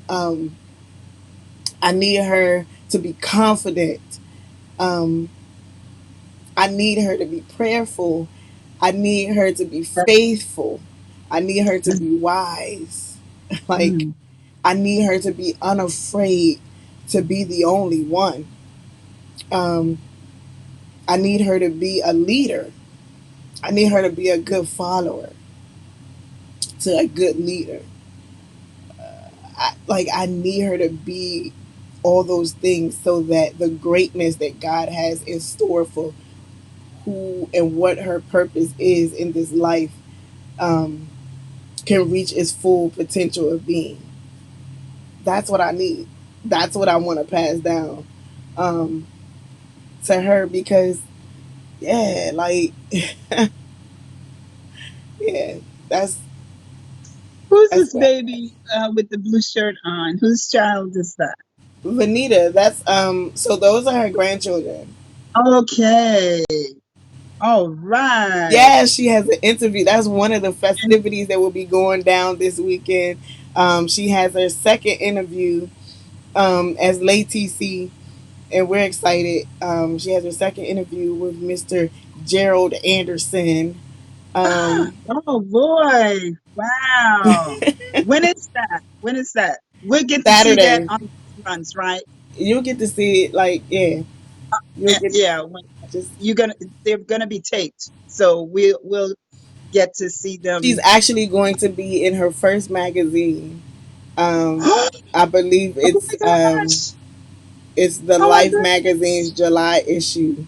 I need her to be confident. Um, I need her to be prayerful. I need her to be faithful. I need her to be wise. Like, mm, I need her to be unafraid to be the only one. Um, I need her to be a leader. I need her to be a good follower, to a good leader. I need her to be all those things so that the greatness that God has in store for who and what her purpose is in this life, um, can reach its full potential of being. That's what I need. That's what I want to pass down. Um, to her because yeah, like yeah, that's Who's that's this what baby with the blue shirt on? Whose child is that? Vanita. That's so those are her grandchildren. Okay. All right. Yeah, she has an interview. That's one of the festivities that will be going down this weekend. She has her second interview as Lay and we're excited. She has her second interview with Mr. Gerald Anderson. Um, Oh boy. Wow. When is that? When is that? We'll get to see that Saturday, on runs, right? you'll get to see it. Like, yeah, you'll get Yeah, when just. you're gonna they're gonna be taped. So we'll get to see She's them. actually going to be in her first magazine. Um, Oh I believe my gosh. it's the Oh my Life magazine's goodness. July issue.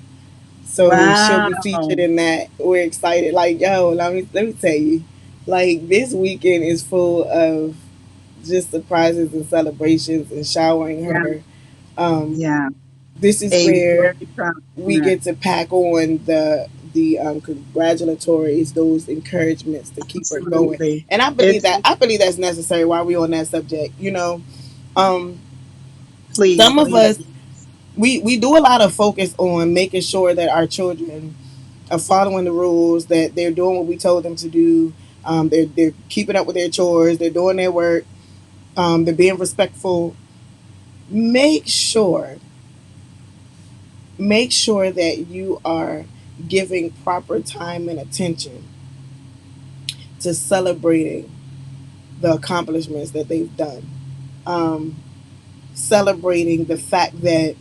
So she'll Wow. be featured in that. We're excited. Like, yo, let me tell you, like this weekend is full of just surprises and celebrations and showering Yeah, her. Um, yeah. this is A where very proud we parent. get to pack on the congratulatories, those encouragements to keep her going. Absolutely. And It's I believe that's necessary while we're on that subject. Um, please, some of please. us we do a lot of focus on making sure that our children are following the rules, that they're doing what we told them to do. They're keeping up with their chores, they're doing their work, they're being respectful. Make sure make sure that you are giving proper time and attention to celebrating the accomplishments that they've done. Um, Celebrating the fact that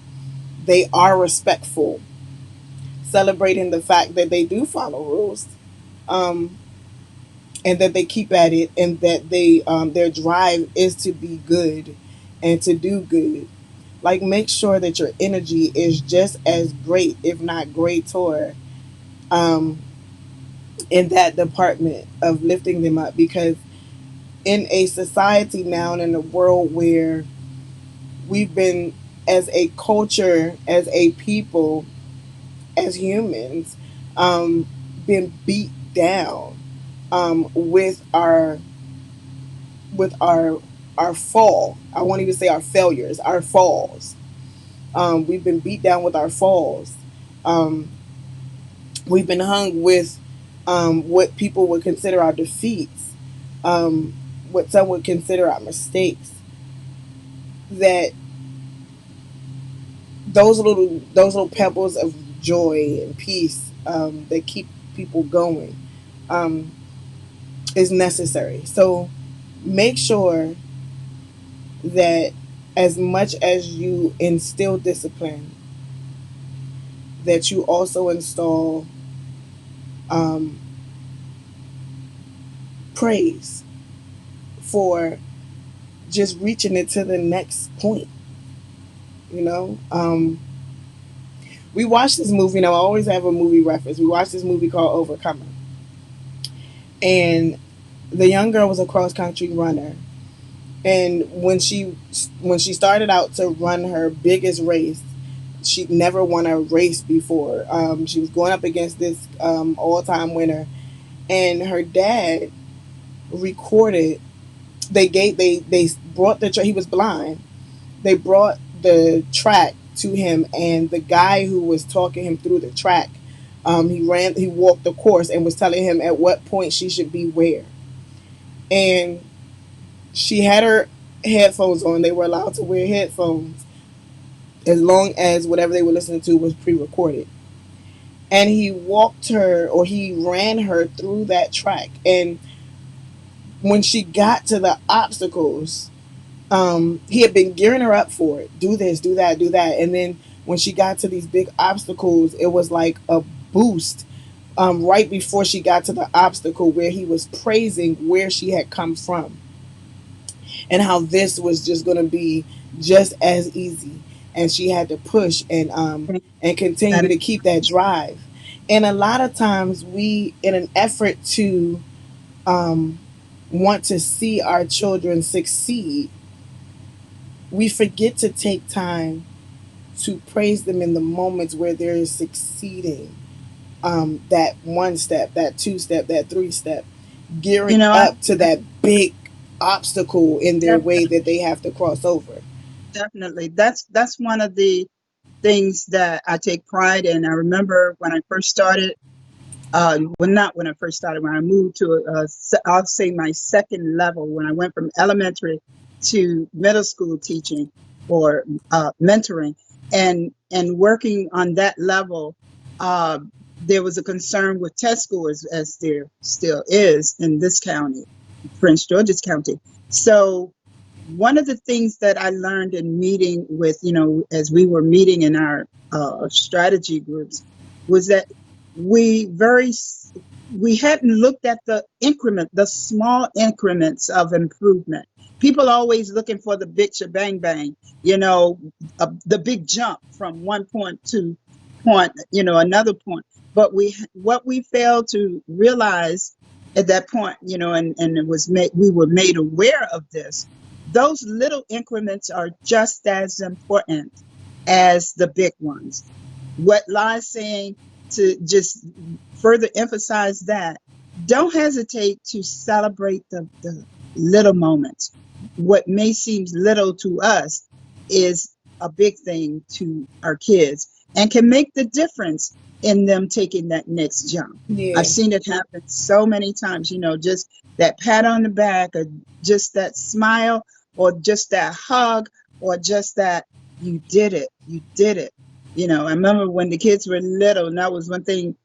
they are respectful, celebrating the fact that they do follow rules, um, and that they keep at it, and that their drive is to be good and to do good. Like make sure that your energy is just as great, if not greater, um, in that department of lifting them up. Because in a society now and in a world where we've been, as a culture, as a people, as humans, um, been beat down with our fall. I won't even say our failures, our falls. We've been beat down with our falls. Um, we've been hung with what people would consider our defeats, um, what some would consider our mistakes. That those little pebbles of joy and peace that keep people going um, is necessary. So make sure that as much as you instill discipline, that you also install um, praise for just reaching it to the next point. We watched this movie. I always have a movie reference. We watched this movie called Overcomer, and the young girl was a cross country runner. And when she started out to run her biggest race, she'd never won a race before. She was going up against this all-time winner, and her dad recorded. They brought he was blind. They brought the track to him, and the guy who was talking him through the track, he walked the course and was telling him at what point she should be where. And she had her headphones on. They were allowed to wear headphones as long as whatever they were listening to was pre-recorded. And he ran her through that track. And when she got to the obstacles, he had been gearing her up for it. Do this, do that, do that. And then when she got to these big obstacles, it was like a boost. Right before she got to the obstacle where he was praising where she had come from and how this was just going to be just as easy. And she had to push and That continue is to keep that drive. And a lot of times we, in an effort to um, want to see our children succeed, we forget to take time to praise them in the moments where they're succeeding. That one step, that two step, that three step, You gearing know, up to that big obstacle in their way definitely, that they have to cross over. definitely. That's one of the things that I take pride in. I remember when I first started. Well, not when I first started. When I moved to, I'll say my second level, when I went from elementary to middle school teaching or mentoring, and working on that level, uh, there was a concern with test scores, as there still is in this county, Prince George's County. So one of the things that I learned in meeting with, as we were meeting in our strategy groups, was that we very we hadn't looked at the increment, the small increments of improvement. People always looking for the big shebang bang, the big jump from one point to point, another point. But what we failed to realize at that point, and it was made, we were made aware of this. Those little increments are just as important as the big ones. What Lai's saying, to just further emphasize that, don't hesitate to celebrate the little moments. What may seem little to us is a big thing to our kids and can make the difference in them taking that next jump. I've Yeah, seen it happen so many times, just that pat on the back, or just that smile, or just that hug, or just that you did it, you did it. I remember when the kids were little, and that was one thing,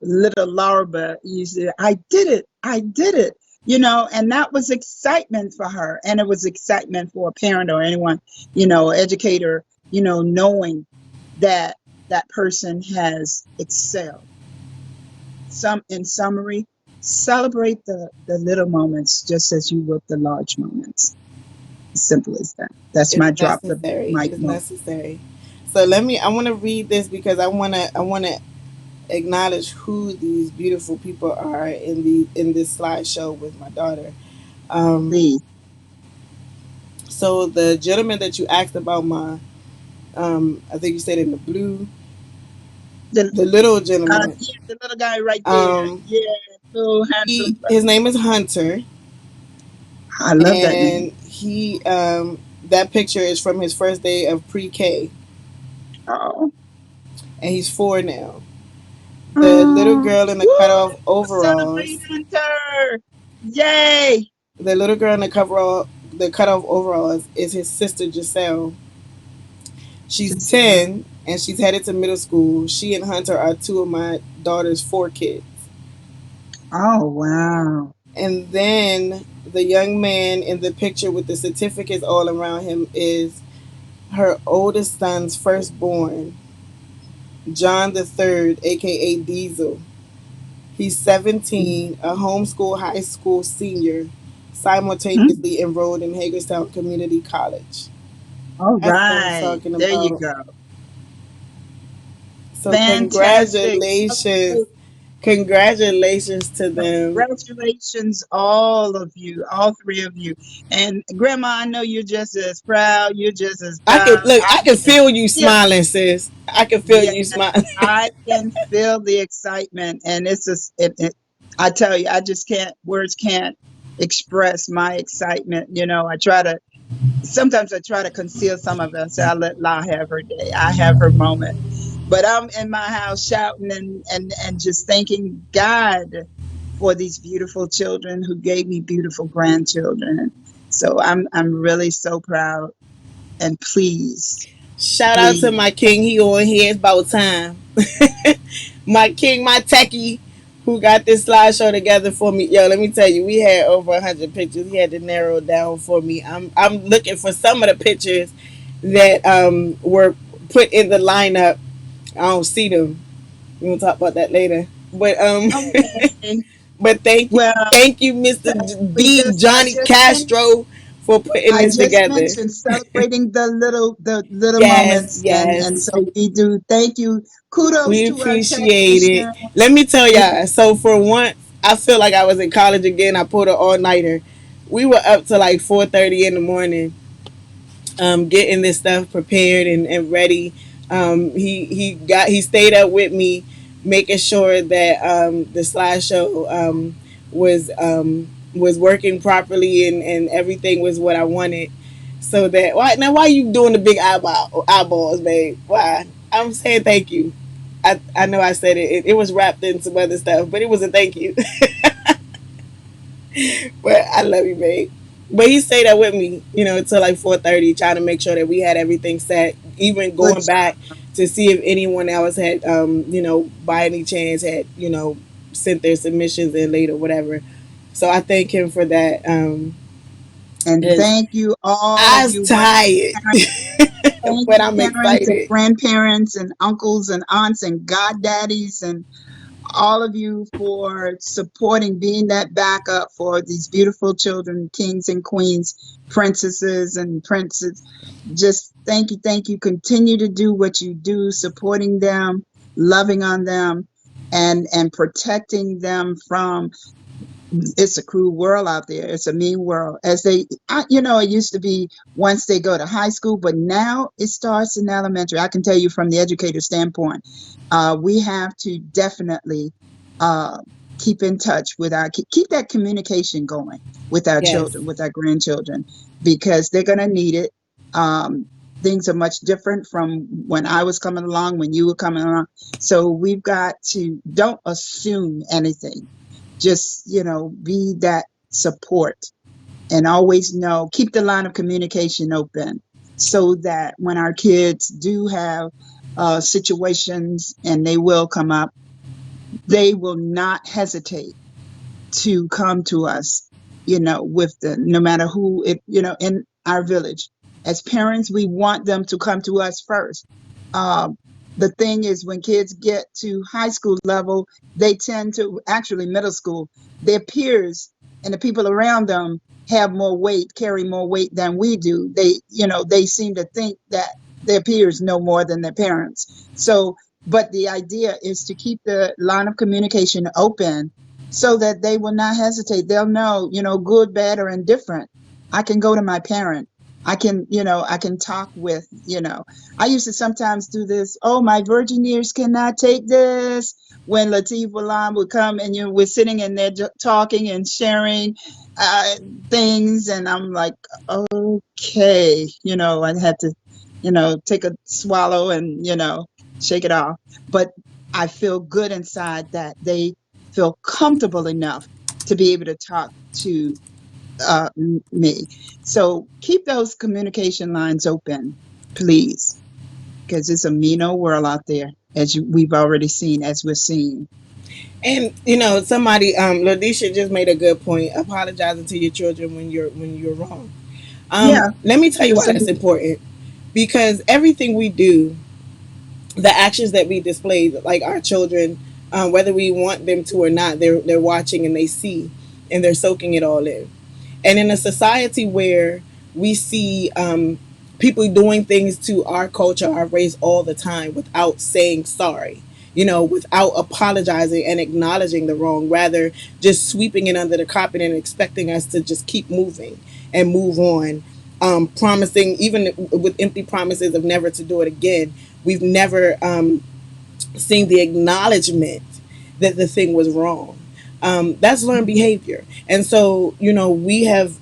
little Laura used to, I did it, I did it, and that was excitement for her. And it was excitement for a parent or anyone, educator, knowing that that person has excelled. In summary, celebrate the little moments just as you would the large moments. Simple as that. That's it's my drop the necessary. It mic is moment. necessary. So let me. I want to read this because I want to acknowledge who these beautiful people are in this slideshow with my daughter. Um, Please. so the gentleman that you asked about, I think you said in the blue, The the little gentleman. yeah, the little guy right there. Um, Yeah, little handsome. his name is Hunter, I love that name. and that picture is from his first day of pre-K, Oh. and he's 4 now. The little Oh. girl in the Woo! cutoff Celebrate overalls, Hunter. Yay. the little girl in the cutoff overalls is his sister Giselle. She's Just 10 and she's headed to middle school. She and Hunter are two of my daughter's 4 kids. oh wow. And then the young man in the picture with the certificates all around him is her oldest son's firstborn, John the Third, aka Diesel. He's 17, a homeschool high school senior, Mhm. simultaneously enrolled in Hagerstown Community College. All That's what I'm right. talking There you about. go. So Fantastic. congratulations. Congratulations to them. Congratulations, all of you, all three of you. And Grandma, I know you're just as proud. You're just as I can proud. look, I I can can feel you feel, smiling, sis. I can feel yeah, you smiling. I can feel the excitement. And it's just, I tell you, I just can't, words can't express my excitement. Sometimes I try to conceal some of it. I say, I let La have her day. I have her moment. But I'm in my house shouting and just thanking God for these beautiful children who gave me beautiful grandchildren. So I'm really so proud and pleased, Shout out to pleased. my king. He on here. It's about time. My king, my techie, who got this slideshow together for me. Yo, let me tell you, we had over 100 pictures. He had to narrow it down for me. I'm looking for some of the pictures that were put in the lineup. I don't see them. We'll talk about that later. But Okay. but Well, thank you, Mr. D I Johnny just Castro, for putting I this just together. mentioned celebrating the little Yes, moments, and yes. so we do. Thank you. Kudos We to our appreciate it. technician. Let me tell Yeah. y'all. So for once, I feel like I was in college again. I pulled an all nighter. We were up to like 4:30 in the morning, getting this stuff prepared and ready. He stayed up with me, making sure that the slideshow was working properly and everything was what I wanted. So that why you doing the big eyeballs, babe? Why? I'm saying thank you. I know I said it was wrapped in some other stuff, but it was a thank you. But I love you, babe. But he stayed there with me, until like 4:30, trying to make sure that we had everything set. Even Good going job. back to see if anyone else had, by any chance had, sent their submissions in late or whatever. So I thank him for that. And Cause thank you, all I of was you wonderful tired, parents. Thank but you, I'm parents and excited. grandparents and uncles and aunts and goddaddies and all of you for supporting, being that backup for these beautiful children, kings and queens, princesses and princes. Just thank you, thank you. Continue to do what you do, supporting them, loving on them, and protecting them from, it's a cruel world out there. It's a mean world. As it used to be once they go to high school, but now it starts in elementary. I can tell you from the educator standpoint, we have to definitely uh, keep in touch with keep that communication going with our Yes, children, with our grandchildren, because they're going to need it. Um, Things are much different from when I was coming along, when you were coming along. So we've got to, don't assume anything, just be that support, and always know, keep the line of communication open, so that when our kids do have situations, and they will come up, they will not hesitate to come to us, with the, no matter who it, in our village. As parents, we want them to come to us first. Um, the thing is, when kids get to high school level, they tend to, actually middle school, their peers and the people around them have more weight, carry more weight than we do. They seem to think that their peers know more than their parents. So, but the idea is to keep the line of communication open, so that they will not hesitate. They'll know, good, bad, or indifferent. I can go to my parent. I can talk with, I used to sometimes do this. Oh, my virgin ears cannot take this. When Latif Alam would come, and we're sitting in there talking and sharing uh, things, and I'm like, okay, I had to, take a swallow and, shake it off. But I feel good inside that they feel comfortable enough to be able to talk to me. So keep those communication lines open, please, because it's a mean old world out there, as we've already seen, as we're seeing. and somebody, Ladisha just made a good point. Apologizing to your children when you're wrong. Yeah, Let me tell you why that's absolutely. important. Because everything we do, the actions that we display, like our children, whether we want them to or not, they're watching and they see, and they're soaking it all in. And in a society where we see people doing things to our culture, our race all the time without saying sorry, without apologizing and acknowledging the wrong, rather just sweeping it under the carpet and expecting us to just keep moving and move on, promising, even with empty promises of never to do it again. We've never seen the acknowledgement that the thing was wrong. That's learned behavior, and so we have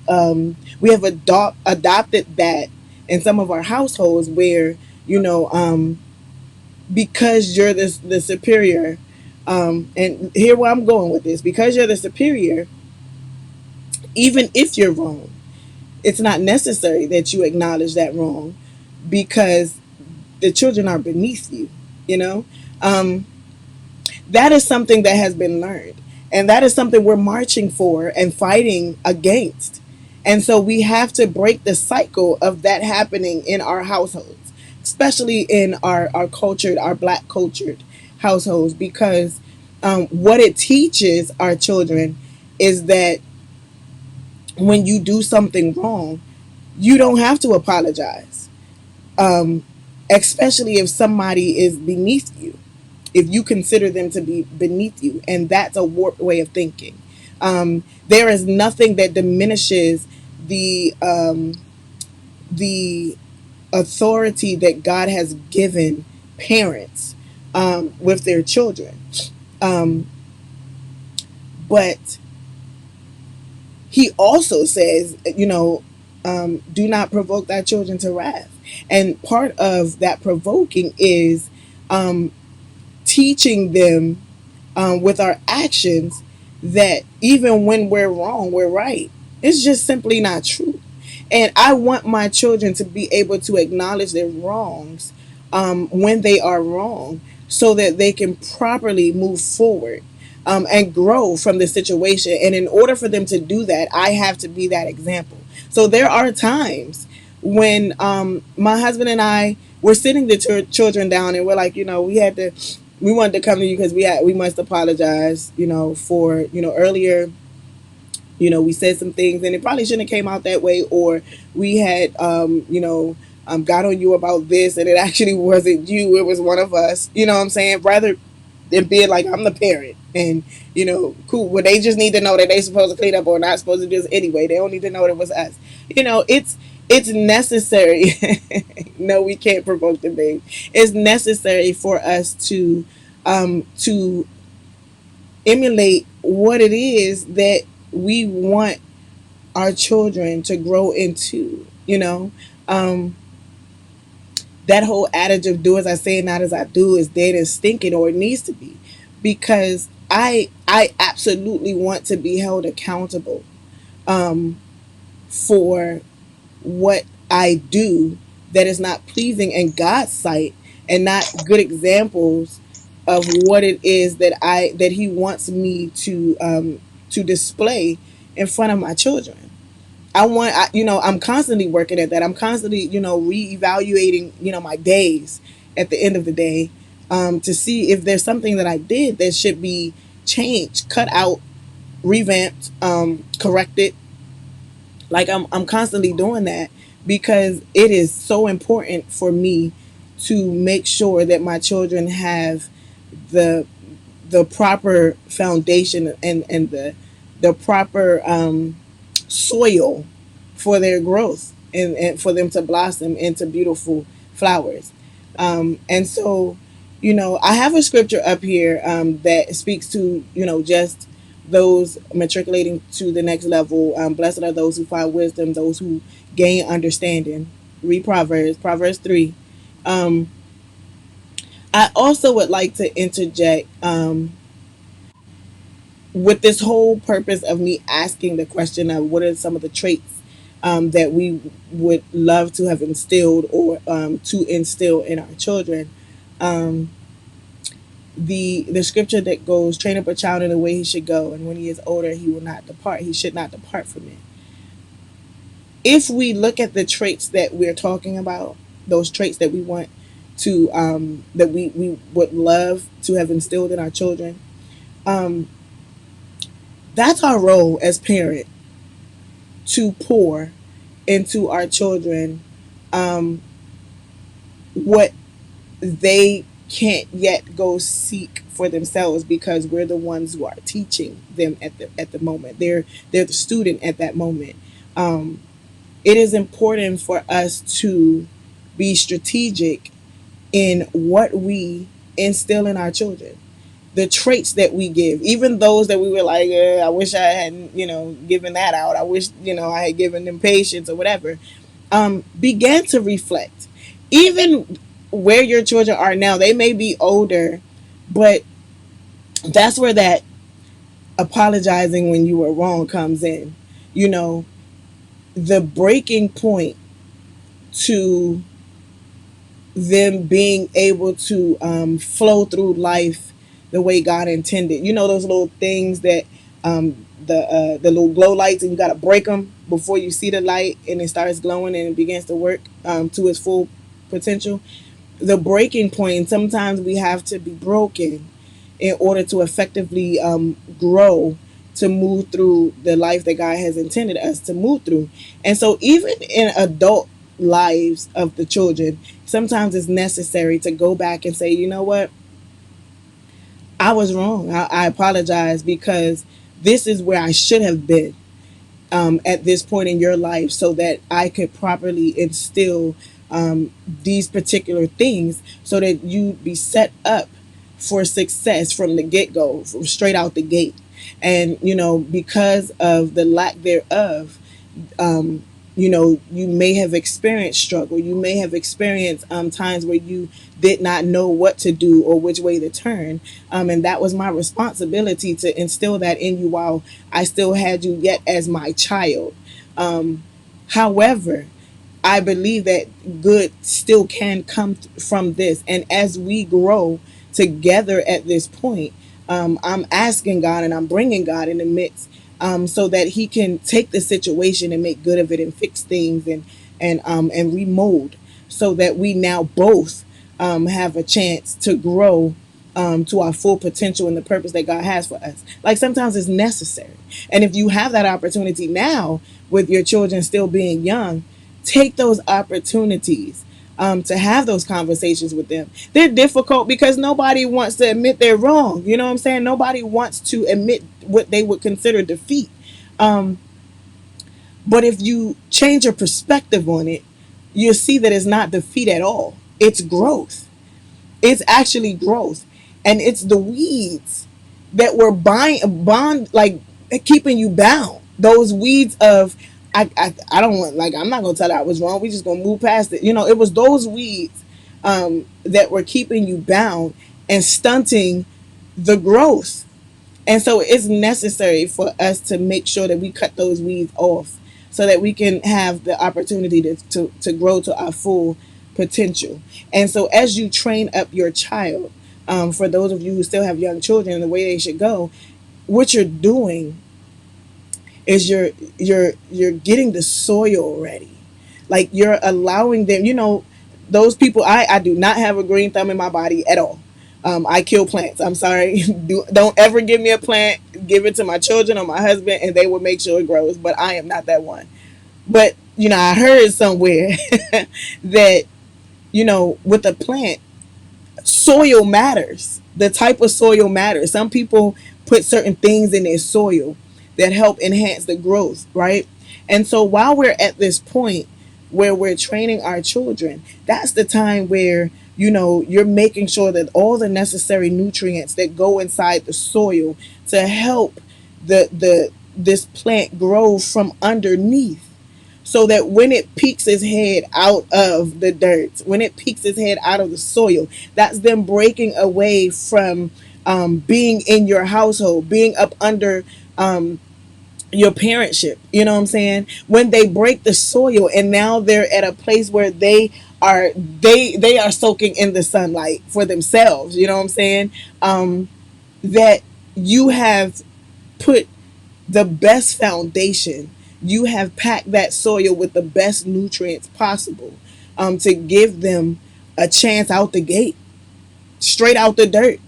adopted that in some of our households where because you're the superior, and here where I'm going with this, because you're the superior, even if you're wrong, it's not necessary that you acknowledge that wrong because the children are beneath you. You know, um, that is something that has been learned. And that is something we're marching for and fighting against. And so we have to break the cycle of that happening in our households, especially in our cultured, our black cultured households, because what it teaches our children is that when you do something wrong, you don't have to apologize, um, especially if somebody is beneath you, if you consider them to be beneath you, and that's a warped way of thinking. There is nothing that diminishes the authority that God has given parents with their children. Um, but he also says, do not provoke thy children to wrath. And part of that provoking is um, teaching them with our actions that even when we're wrong, we're right. It's just simply not true. And I want my children to be able to acknowledge their wrongs when they are wrong so that they can properly move forward and grow from the situation. And in order for them to do that, I have to be that example. So there are times when my husband and I were sitting the children down and we're like, we wanted to come to you because we must apologize, for earlier, we said some things and it probably shouldn't have came out that way, or we had got on you about this and it actually wasn't you, it was one of us. You know what I'm saying? Rather than being like I'm the parent and cool. Well, they just need to know that they supposed to clean up or not supposed to do this anyway. They don't need to know that it was us. It's necessary. No, we can't provoke the baby. It's necessary for us to emulate what it is that we want our children to grow into. Um, that whole adage of "do as I say, not as I do" is dead and stinking, or it needs to be, because I absolutely want to be held accountable for what I do that is not pleasing in God's sight, and not good examples of what it is that He wants me to display in front of my children. I'm constantly working at that. I'm constantly, reevaluating, my days at the end of the day, to see if there's something that I did that should be changed, cut out, revamped, corrected. Like I'm constantly doing that because it is so important for me to make sure that my children have the the proper foundation and the proper soil for their growth, and for them to blossom into beautiful flowers. And so, I have a scripture up here that speaks to, just those matriculating to the next level. Blessed are those who find wisdom, those who gain understanding. Read Proverbs 3. Um, I also would like to interject with this whole purpose of me asking the question of what are some of the traits that we would love to have instilled, or to instill in our children. Um, the scripture that goes, "Train up a child in the way he should go, and when he is older, he will not depart. He should not depart from it." If we look at the traits that we're talking about, those traits that we want to that we would love to have instilled in our children, um, that's our role as parent, to pour into our children um, what they can't yet go seek for themselves, because we're the ones who are teaching them at the moment. They're the student at that moment. Um, it is important for us to be strategic in what we instill in our children, the traits that we give, even those that we were like, I wish I hadn't, given that out. I wish, I had given them patience or whatever. Began to reflect. Even where your children are now, they may be older, but that's where that apologizing when you were wrong comes in. You know, the breaking point to them being able to flow through life the way God intended. Those little things that the little glow lights, and you got to break them before you see the light, and it starts glowing and it begins to work to its full potential. The breaking point, sometimes we have to be broken in order to effectively grow, to move through the life that God has intended us to move through. And so, even in adult lives of the children, sometimes it's necessary to go back and say, you know what, I was wrong. I apologize, because this is where I should have been at this point in your life, so that I could properly instill these particular things so that you be set up for success from the get go, from straight out the gate. And, because of the lack thereof, um, you may have experienced struggle. You may have experienced times where you did not know what to do or which way to turn. And that was my responsibility to instill that in you while I still had you yet as my child. However, I believe that good still can come from this. And as we grow together at this point, I'm asking God and I'm bringing God in the midst, so that He can take the situation and make good of it and fix things and remold, so that we now both have a chance to grow to our full potential and the purpose that God has for us. Like sometimes it's necessary. And if you have that opportunity now with your children still being young, take those opportunities to have those conversations with them. They're difficult because nobody wants to admit they're wrong. You know what I'm saying? Nobody wants to admit what they would consider defeat. Um, but if you change your perspective on it, you'll see that it's not defeat at all. It's growth. It's actually growth, and it's the weeds that were bond like keeping you bound. Those weeds of I don't want, like, I'm not gonna tell you I was wrong. We just gonna move past it. It was those weeds that were keeping you bound and stunting the growth. And so it's necessary for us to make sure that we cut those weeds off so that we can have the opportunity to grow to our full potential. And so as you train up your child, for those of you who still have young children, the way they should go, what you're doing is you're getting the soil ready. Like you're allowing them, those people. I do not have a green thumb in my body at all. I kill plants. I'm sorry. Don't ever give me a plant. Give it to my children or my husband, and they will make sure it grows. But I am not that one. But I heard somewhere that with a plant, soil matters. The type of soil matters. Some people put certain things in their soil that help enhance the growth, right? And so while we're at this point where we're training our children, that's the time where you're making sure that all the necessary nutrients that go inside the soil to help the this plant grow from underneath, so that when it peeks its head out of the dirt, when it peeks its head out of the soil, that's them breaking away from being in your household, being up under your parentship. You know what I'm saying? When they break the soil and now they're at a place where they are soaking in the sunlight for themselves. You know what I'm saying? That you have put the best foundation. You have packed that soil with the best nutrients possible, to give them a chance out the gate, straight out the dirt,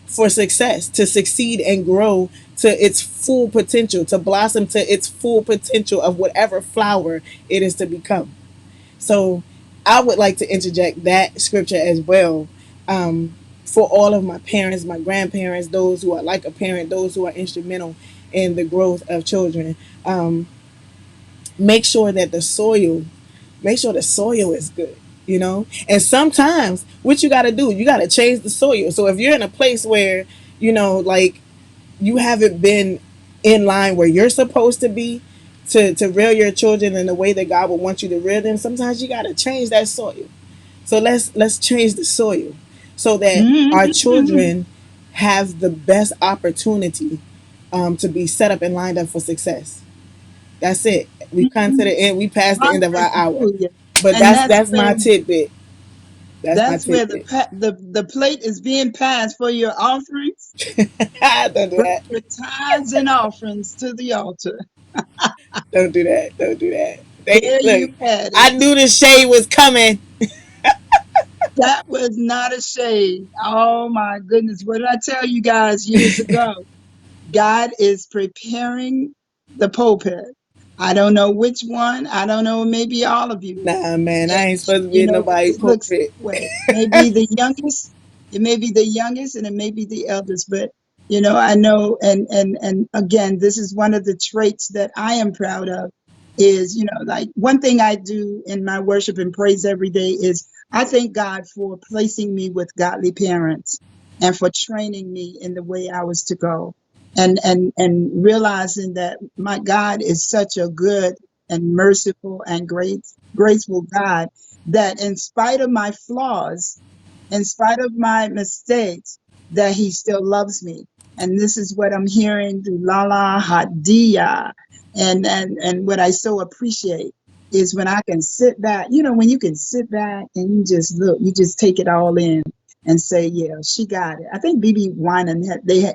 for success, to succeed and grow to its full potential, to blossom to its full potential of whatever flower it is to become. So I would like to interject that scripture as well, for all of my parents, my grandparents, those who are like a parent, those who are instrumental in the growth of children. Um, make sure that make sure the soil is good. And sometimes what you got to do, you got to change the soil. So if you're in a place where, like, you haven't been in line where you're supposed to be to rear your children in the way that God would want you to rear them, sometimes you got to change that soil. So let's change the soil so that our Mhm. children have the best opportunity, to be set up and lined up for success. That's it. We come to the end. We passed the end of our hour, Hallelujah. but And that's my tidbit. That's my that's where tidbit. the plate is being passed for your offerings. Don't do Bring that. your tithes and offerings to the altar. Don't do that. Don't do that. They There you look. had I it. knew the shade was coming. That was not a shade. Oh my goodness. What did I tell you guys years ago? God is preparing the pulpit. I don't know which one. I don't know, maybe all of you. Nah, man, I And, ain't supposed to be in nobody it looks pulpit. that way. Maybe the youngest, it may be the youngest and it may be the eldest, but I know, and again, this is one of the traits that I am proud of. is, like one thing I do in my worship and praise every day is I thank God for placing me with godly parents and for training me in the way I was to go. And realizing that my God is such a good and merciful and graceful God, that in spite of my flaws, in spite of my mistakes, that he still loves me. And this is what I'm hearing through Lahla-Hadiya. And what I so appreciate is when I can sit back, when you can sit back and you just look, you just take it all in and say, yeah, she got it. I think BB Winan,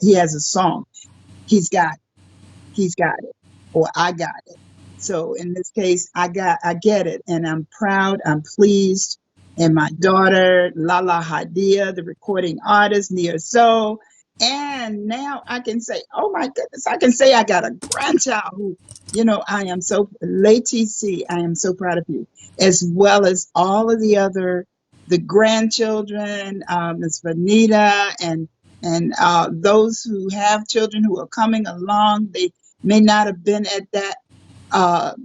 he has a song, He's got it. He's got it, or I got it. So in this case, I get it, and I'm proud, I'm pleased. And my daughter, Lahla-Hadiya, the recording artist, near so. And now I can say, oh my goodness, I can say I got a grandchild who, I am so, Lady C, I am so proud of you, as well as all of the grandchildren, Miss Vanita and those who have children who are coming along. They may not have been at that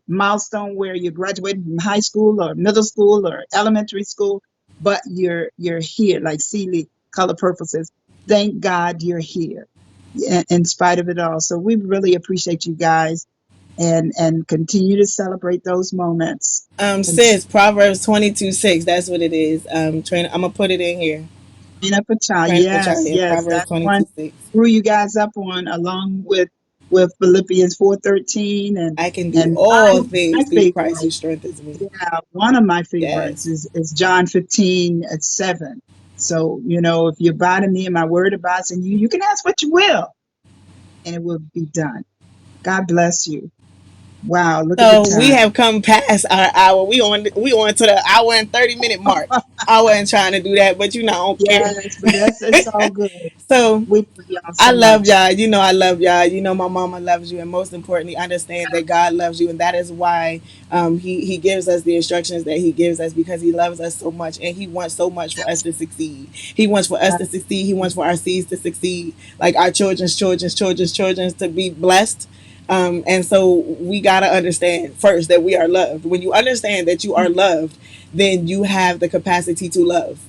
milestone where you graduated from high school or middle school or elementary school, but you're here, like Celie Color Purple says. Thank God you're here, in spite of it all. So we really appreciate you guys, and continue to celebrate those moments. And Sis, Proverbs 22:6. That's what it is. I'm gonna put it in here. train up a child. Trying to put y'all Yes, here. yes, Proverbs that's twenty one two six. grew you guys up on, along with Philippians 4:13, I can do and all my things through Christ who favorite. strengthens me. Yeah, one of my favorites Yes. is John 15:7. So, if you abide in me and my word abides in you, you can ask what you will and it will be done. God bless you. Wow, look at the So we time. have come past our hour. We on to the hour and 30 minute mark. I wasn't trying to do that, but I don't care. Yes, but it's all good. So We love y'all I so love much. y'all. I love y'all. My mama loves you, and most importantly, understand that God loves you, and that is why he gives us the instructions that he gives us because he loves us so much, and he wants so much for us to succeed. He wants for us to succeed. He wants for our seeds to succeed, like our children's to be blessed. And so we gotta understand first that we are loved. When you understand that you are loved, then you have the capacity to love.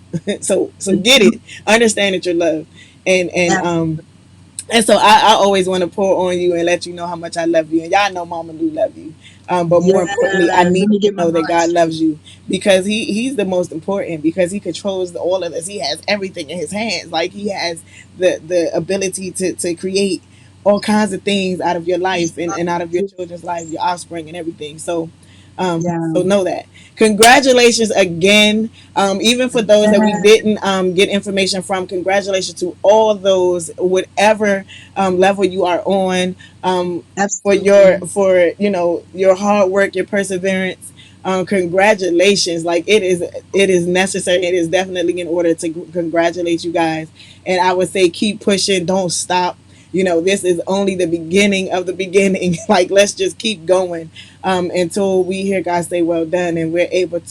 So get it. Understand that you're loved, and and Yes, um and so I always want to pour on you and let you know how much I love you. And y'all know mama do love you. But more yes. importantly, I Let need me you to get my know that God voice. loves you because he's the most important because he controls all of this. He has everything in his hands. Like he has the ability to create all kinds of things out of your life and out of your children's life, your offspring and everything. So Yeah. know that. Congratulations again. Even for those that we Yeah, didn't get information from, congratulations to all those, whatever level you are on, for your absolutely. for your hard work, your perseverance. Congratulations! Like it is necessary. It is definitely in order to congratulate you guys. And I would say keep pushing. Don't stop. This is only the beginning of the beginning. Like let's just keep going until we hear God say, "Well done," and we're able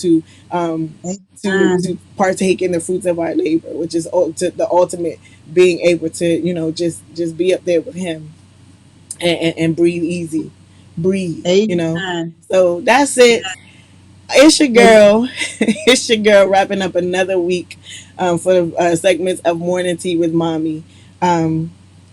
um, to Amen. partake in the fruits of our labor, which is to the ultimate being able to just be up there with Him and breathe easy, breathe. Amen. So that's it. It's your girl. It's your girl wrapping up another week for the segments of Morning Tea with Mommy. Um,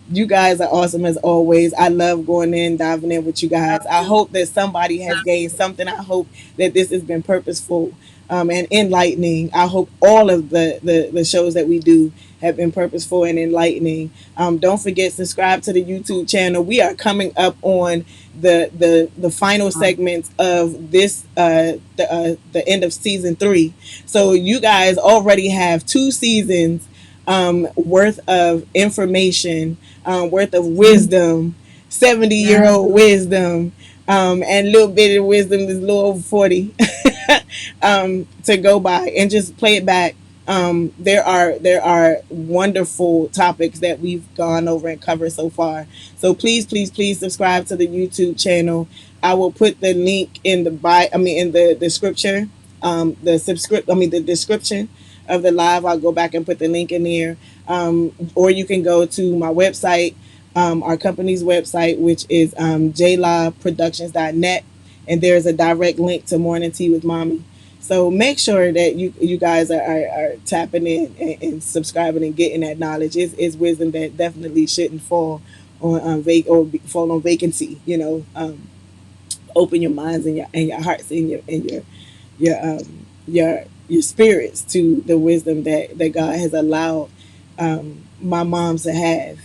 you guys are awesome as always. I love going in, diving in with you guys. I hope that somebody has gained something. I hope that this has been purposeful and enlightening. I hope all of the shows that we do have been purposeful and enlightening. Don't forget, subscribe to the YouTube channel. We are coming up on the final segments of this the end of season 3. So you guys already have 2 seasons worth of information, worth of wisdom, 70-year Yeah. old wisdom, and little bit of wisdom is a little over 40 to go by and just play it back. There are wonderful topics that we've gone over and covered so far. So please subscribe to the YouTube channel. I will put the link in in the description. The description of the live. I'll go back and put the link in there. Or you can go to my website, our company's website, which is jlawproductions.net, and there's a direct link to Morning Tea with Mommy. So make sure that you guys are tapping in and subscribing and getting that knowledge. It's wisdom that definitely shouldn't fall on fall on vacancy. Open your minds and your hearts and your spirits to the wisdom that God has allowed my moms to have,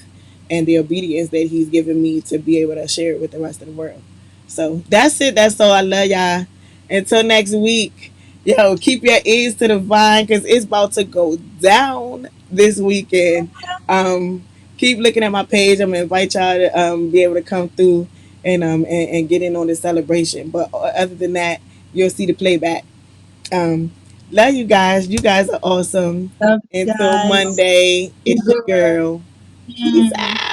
and the obedience that He's given me to be able to share it with the rest of the world. So that's it. That's all. I love y'all. Until next week, yo, keep your ears to the vine because it's about to go down this weekend. Um, Keep looking at my page. I'm gonna invite y'all to be able to come through and get in on the celebration. But other than that, you'll see the playback. Um, Love you guys. You guys are awesome. Love you Until guys. Monday, it's your girl. Peace Mm. out.